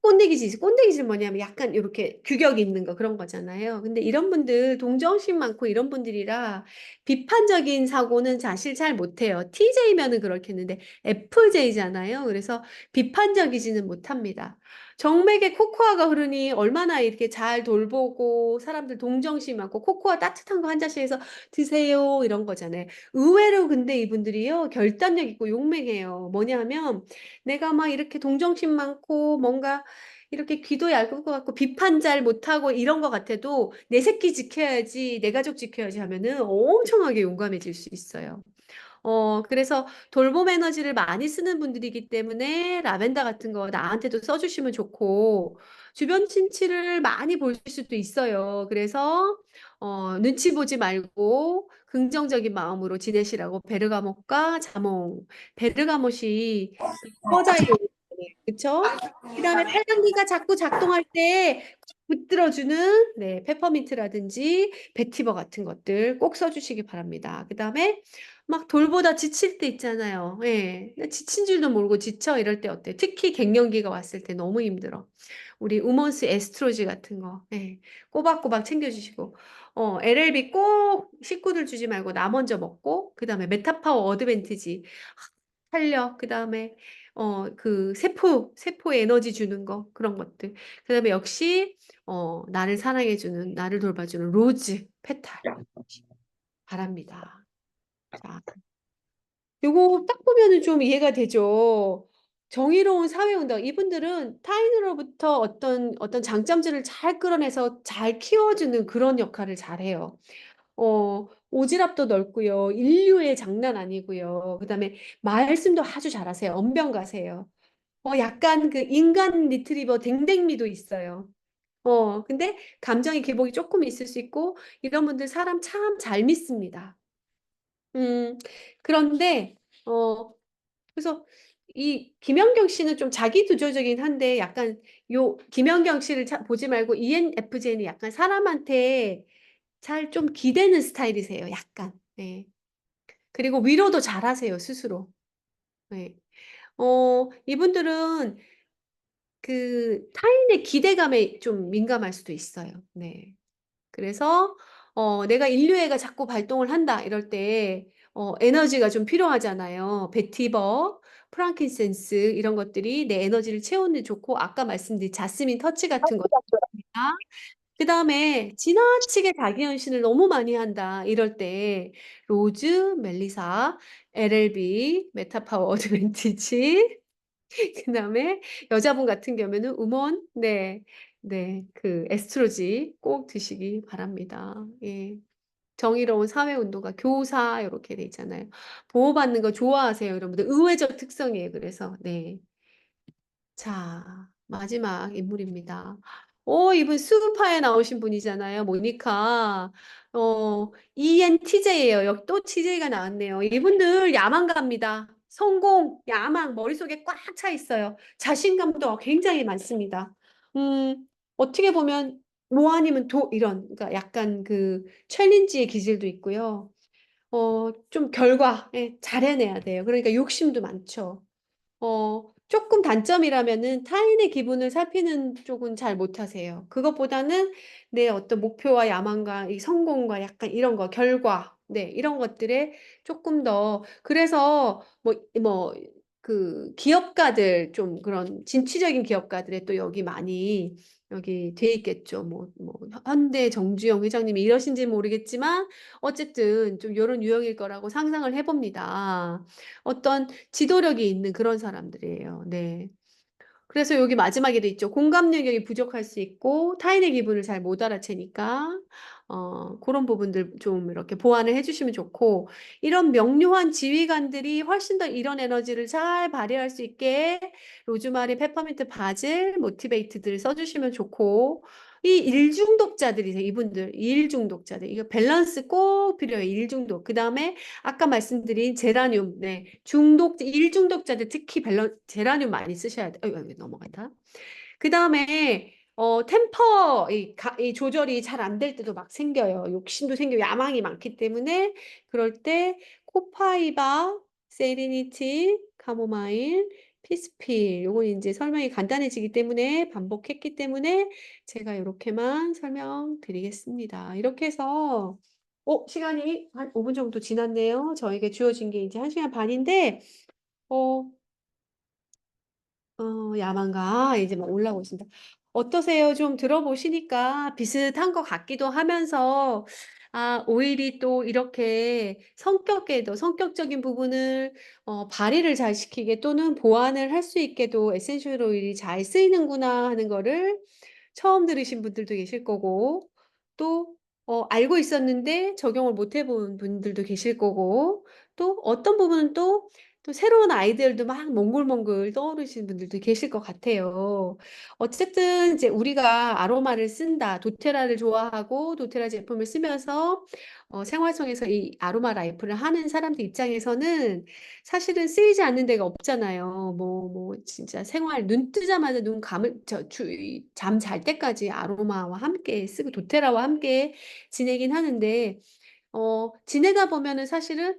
꼰대기질 뭐냐면 약간 이렇게 규격 있는 거 그런 거잖아요. 근데 이런 분들 동정심 많고 이런 분들이라 비판적인 사고는 사실 잘 못해요. TJ면은 그렇겠는데 FJ잖아요. 그래서 비판적이지는 못합니다. 정맥에 코코아가 흐르니 얼마나 이렇게 잘 돌보고 사람들 동정심 많고 코코아 따뜻한 거 한 잔씩 해서 드세요 이런 거잖아요. 의외로 근데 이분들이요 결단력 있고 용맹해요. 뭐냐면 내가 막 이렇게 동정심 많고 뭔가 이렇게 귀도 얇은 것 같고 비판 잘 못하고 이런 것 같아도 내 새끼 지켜야지, 내 가족 지켜야지 하면은 엄청나게 용감해질 수 있어요. 그래서 돌봄 에너지를 많이 쓰는 분들이기 때문에 라벤더 같은 거 나한테도 써주시면 좋고, 주변 친치를 많이 볼 수도 있어요. 그래서, 눈치 보지 말고 긍정적인 마음으로 지내시라고 베르가못과 자몽. 베르가못이 퍼자이로, 그쵸? 그 다음에 팔감기가 자꾸 작동할 때 붙들어주는 네, 페퍼민트라든지 베티버 같은 것들 꼭 써주시기 바랍니다. 그 다음에 막 돌보다 지칠 때 있잖아요. 예. 나 지친 줄도 모르고 지쳐 이럴 때 어때? 특히 갱년기가 왔을 때 너무 힘들어. 우리 우먼스 에스트로지 같은 거 예. 꼬박꼬박 챙겨주시고 LLB 꼭 식구들 주지 말고 나 먼저 먹고 그 다음에 메타파워 어드밴티지 탄력 그 다음에 그 세포 에너지 주는 거 그런 것들 그 다음에 역시 나를 사랑해주는 나를 돌봐주는 로즈 페탈 바랍니다. 자, 요거 딱 보면은 좀 이해가 되죠. 정의로운 사회운동. 이분들은 타인으로부터 어떤 장점들을 잘 끌어내서 잘 키워주는 그런 역할을 잘해요. 오지랖도 넓고요. 인류의 장난 아니고요. 그다음에 말씀도 아주 잘하세요. 언변가세요. 약간 그 인간 리트리버 댕댕미도 있어요. 근데 감정의 기복이 조금 있을 수 있고 이런 분들 사람 참 잘 믿습니다. 그런데 그래서 이 김연경 씨는 좀 자기두조적이긴 한데 약간 요 김연경 씨를 보지 말고 ENFJ는 약간 사람한테 잘 좀 기대는 스타일이세요. 약간. 네. 그리고 위로도 잘하세요, 스스로. 네. 이분들은 그 타인의 기대감에 좀 민감할 수도 있어요. 네. 그래서 내가 인류애가 자꾸 발동을 한다 이럴 때 에너지가 좀 필요하잖아요. 베티버, 프랑킨센스 이런 것들이 내 에너지를 채우는 데 좋고 아까 말씀드린 자스민 터치 같은 것도 좋습니다. 그 다음에 지나치게 자기 헌신을 너무 많이 한다 이럴 때 로즈, 멜리사, LLB, 메타파워 어드밴티지 그 다음에 여자분 같은 경우에는 우먼, 네, 네, 그 에스트로지 꼭 드시기 바랍니다. 예. 정의로운 사회운동가, 교사 이렇게 돼 있잖아요. 보호받는 거 좋아하세요, 여러분들. 의외적 특성이에요. 그래서 네. 자, 마지막 인물입니다. 이분 수우파에 나오신 분이잖아요. 모니카. ENTJ예요. 여기 또 TJ가 나왔네요. 이분들 야망갑니다. 성공, 야망, 머릿속에 꽉 차 있어요. 자신감도 굉장히 많습니다. 어떻게 보면 뭐 아니면 이런, 그러니까 약간 그 챌린지의 기질도 있고요. 좀 잘 해내야 돼요. 그러니까 욕심도 많죠. 조금 단점이라면은 타인의 기분을 살피는 쪽은 잘 못하세요. 그것보다는 내 어떤 목표와 야망과 이 성공과 약간 이런 거, 결과, 네, 이런 것들에 조금 더, 그래서 그 기업가들 좀 그런 진취적인 기업가들의 또 여기 많이 여기 돼 있겠죠. 현대 정주영 회장님이 이러신지 모르겠지만 어쨌든 좀 이런 유형일 거라고 상상을 해봅니다. 어떤 지도력이 있는 그런 사람들이에요. 네. 그래서 여기 마지막에도 있죠. 공감 능력이 부족할 수 있고 타인의 기분을 잘 못 알아채니까 그런 부분들 좀 이렇게 보완을 해주시면 좋고 이런 명료한 지휘관들이 훨씬 더 이런 에너지를 잘 발휘할 수 있게 로즈마리, 페퍼민트, 바질, 모티베이트들 써주시면 좋고 이 일중독자들이세요. 이분들 일중독자들 이거 밸런스 꼭 필요해요. 일중독 그 다음에 아까 말씀드린 제라늄 네 일중독자들 특히 제라늄 많이 쓰셔야 돼요. 넘어간다. 그 다음에 템퍼 이 조절이 잘 안 될 때도 막 생겨요. 욕심도 생기고 야망이 많기 때문에 그럴 때 코파이바 세리니티, 카모마일, 피스필. 요건 이제 설명이 간단해지기 때문에 반복했기 때문에 제가 이렇게만 설명드리겠습니다. 이렇게 해서 시간이 한 5분 정도 지났네요. 저에게 주어진 게 이제 1시간 반인데 어, 야만가 이제 막 올라오고 있습니다. 어떠세요? 좀 들어보시니까 비슷한 것 같기도 하면서 오일이 또 이렇게 성격적인 부분을 발휘를 잘 시키게 또는 보완을 할 수 있게도 에센셜 오일이 잘 쓰이는구나 하는 거를 처음 들으신 분들도 계실 거고 또 알고 있었는데 적용을 못 해본 분들도 계실 거고 또 어떤 부분은 또 새로운 아이디어도 막 몽글몽글 떠오르시는 분들도 계실 것 같아요. 어쨌든 이제 우리가 아로마를 쓴다, 도테라를 좋아하고 도테라 제품을 쓰면서 생활 속에서 이 아로마 라이프를 하는 사람들 입장에서는 사실은 쓰이지 않는 데가 없잖아요. 뭐 진짜 생활 눈 뜨자마자 눈 감을 잠 잘 때까지 아로마와 함께 쓰고 도테라와 함께 지내긴 하는데 지내다 보면은 사실은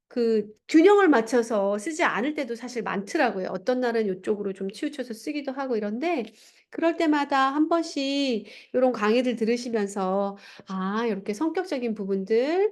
그 균형을 맞춰서 쓰지 않을 때도 사실 많더라고요. 어떤 날은 요쪽으로 좀 치우쳐서 쓰기도 하고 이런데 그럴 때마다 한 번씩 요런 강의를 들으시면서 요렇게 성격적인 부분들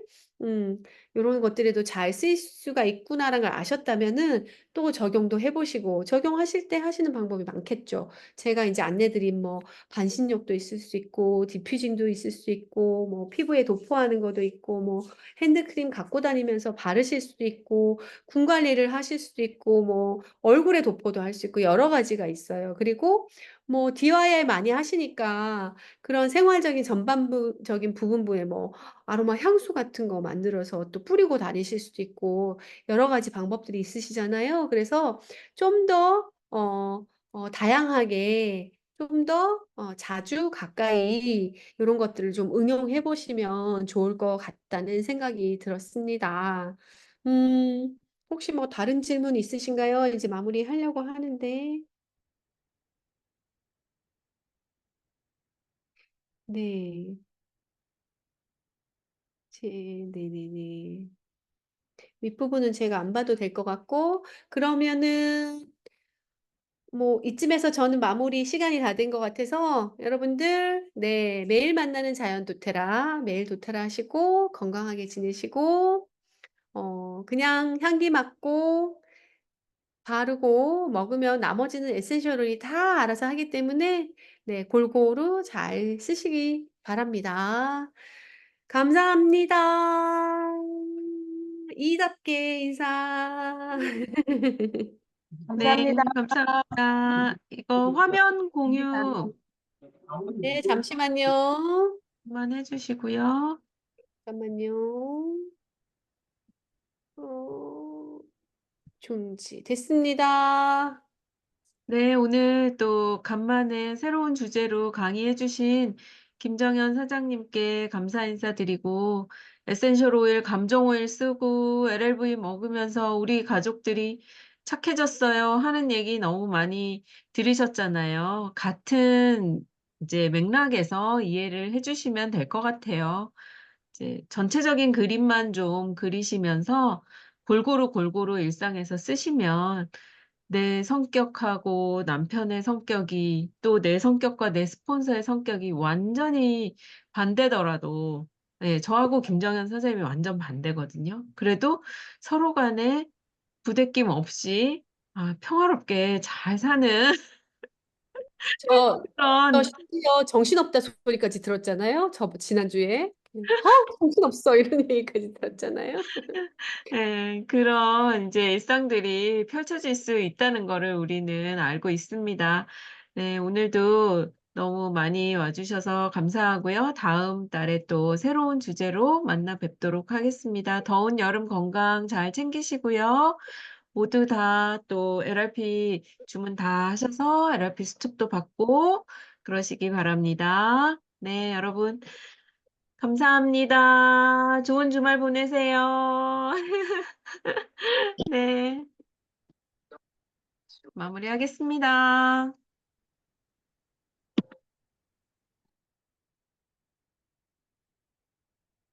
요런 것들에도 잘 쓰일 수가 있구나라는 걸 아셨다면은 또 적용도 해 보시고 적용하실 때 하시는 방법이 많겠죠. 제가 인제 안내 드린 뭐 반신욕도 있을 수 있고 디퓨징도 있을 수 있고 뭐 피부에 도포하는 것도 있고 뭐 핸드크림 갖고 다니면서 바르실 수도 있고 군 관리를 하실 수도 있고 뭐 얼굴에 도포도 할 수 있고 여러 가지가 있어요. 그리고 뭐 DIY 많이 하시니까 그런 생활적인 전반부적인 부분부에 뭐 아로마 향수 같은 거 만들어서 또 뿌리고 다니실 수도 있고 여러 가지 방법들이 있으시잖아요. 그래서 좀 더 다양하게 좀 더 자주 가까이 요런 것들을 좀 응용해 보시면 좋을 것 같다는 생각이 들었습니다. 혹시 뭐 다른 질문 있으신가요? 이제 마무리하려고 하는데. 네. 네네네. 윗부분은 제가 안 봐도 될 것 같고 그러면은 뭐 이쯤에서 저는 마무리 시간이 다 된 것 같아서 여러분들 매일 만나는 자연 도테라 매일 도테라 하시고 건강하게 지내시고 그냥 향기 맡고 바르고 먹으면 나머지는 에센셜 오일이 다 알아서 하기 때문에 골고루 잘 쓰시기 바랍니다. 감사합니다. 이답게 인사. 네, 감사합니다. 감사합니다. 이거 화면 공유만 네, 잠시만요. 해주시고요. 잠깐만요. 중지. 됐습니다. 네, 오늘 또 간만에 새로운 주제로 강의해주신 김정현 사장님께 감사 인사드리고 에센셜 오일, 감정 오일 쓰고 LLV 먹으면서 우리 가족들이 착해졌어요 하는 얘기 너무 많이 들으셨잖아요. 같은 이제 맥락에서 이해를 해주시면 될 것 같아요. 이제 전체적인 그림만 좀 그리시면서 골고루 일상에서 쓰시면 내 성격하고 남편의 성격이 또 내 성격과 내 스폰서의 성격이 완전히 반대더라도 저하고 김정현 선생님이 완전 반대거든요. 그래도 서로 간에 부대낌 없이 평화롭게 잘 사는 저 그런 심지어 정신없다 소리까지 들었잖아요. 지난주에. 정신없어. 이런 얘기까지 들었잖아요. 그런 이제 일상들이 펼쳐질 수 있다는 거를 우리는 알고 있습니다. 네, 오늘도 너무 많이 와주셔서 감사하고요. 다음 달에 또 새로운 주제로 만나 뵙도록 하겠습니다. 더운 여름 건강 잘 챙기시고요. 모두 다 또 LRP 주문 다 하셔서 LRP 수첩도 받고 그러시기 바랍니다. 네, 여러분. 감사합니다. 좋은 주말 보내세요. 네. 마무리하겠습니다.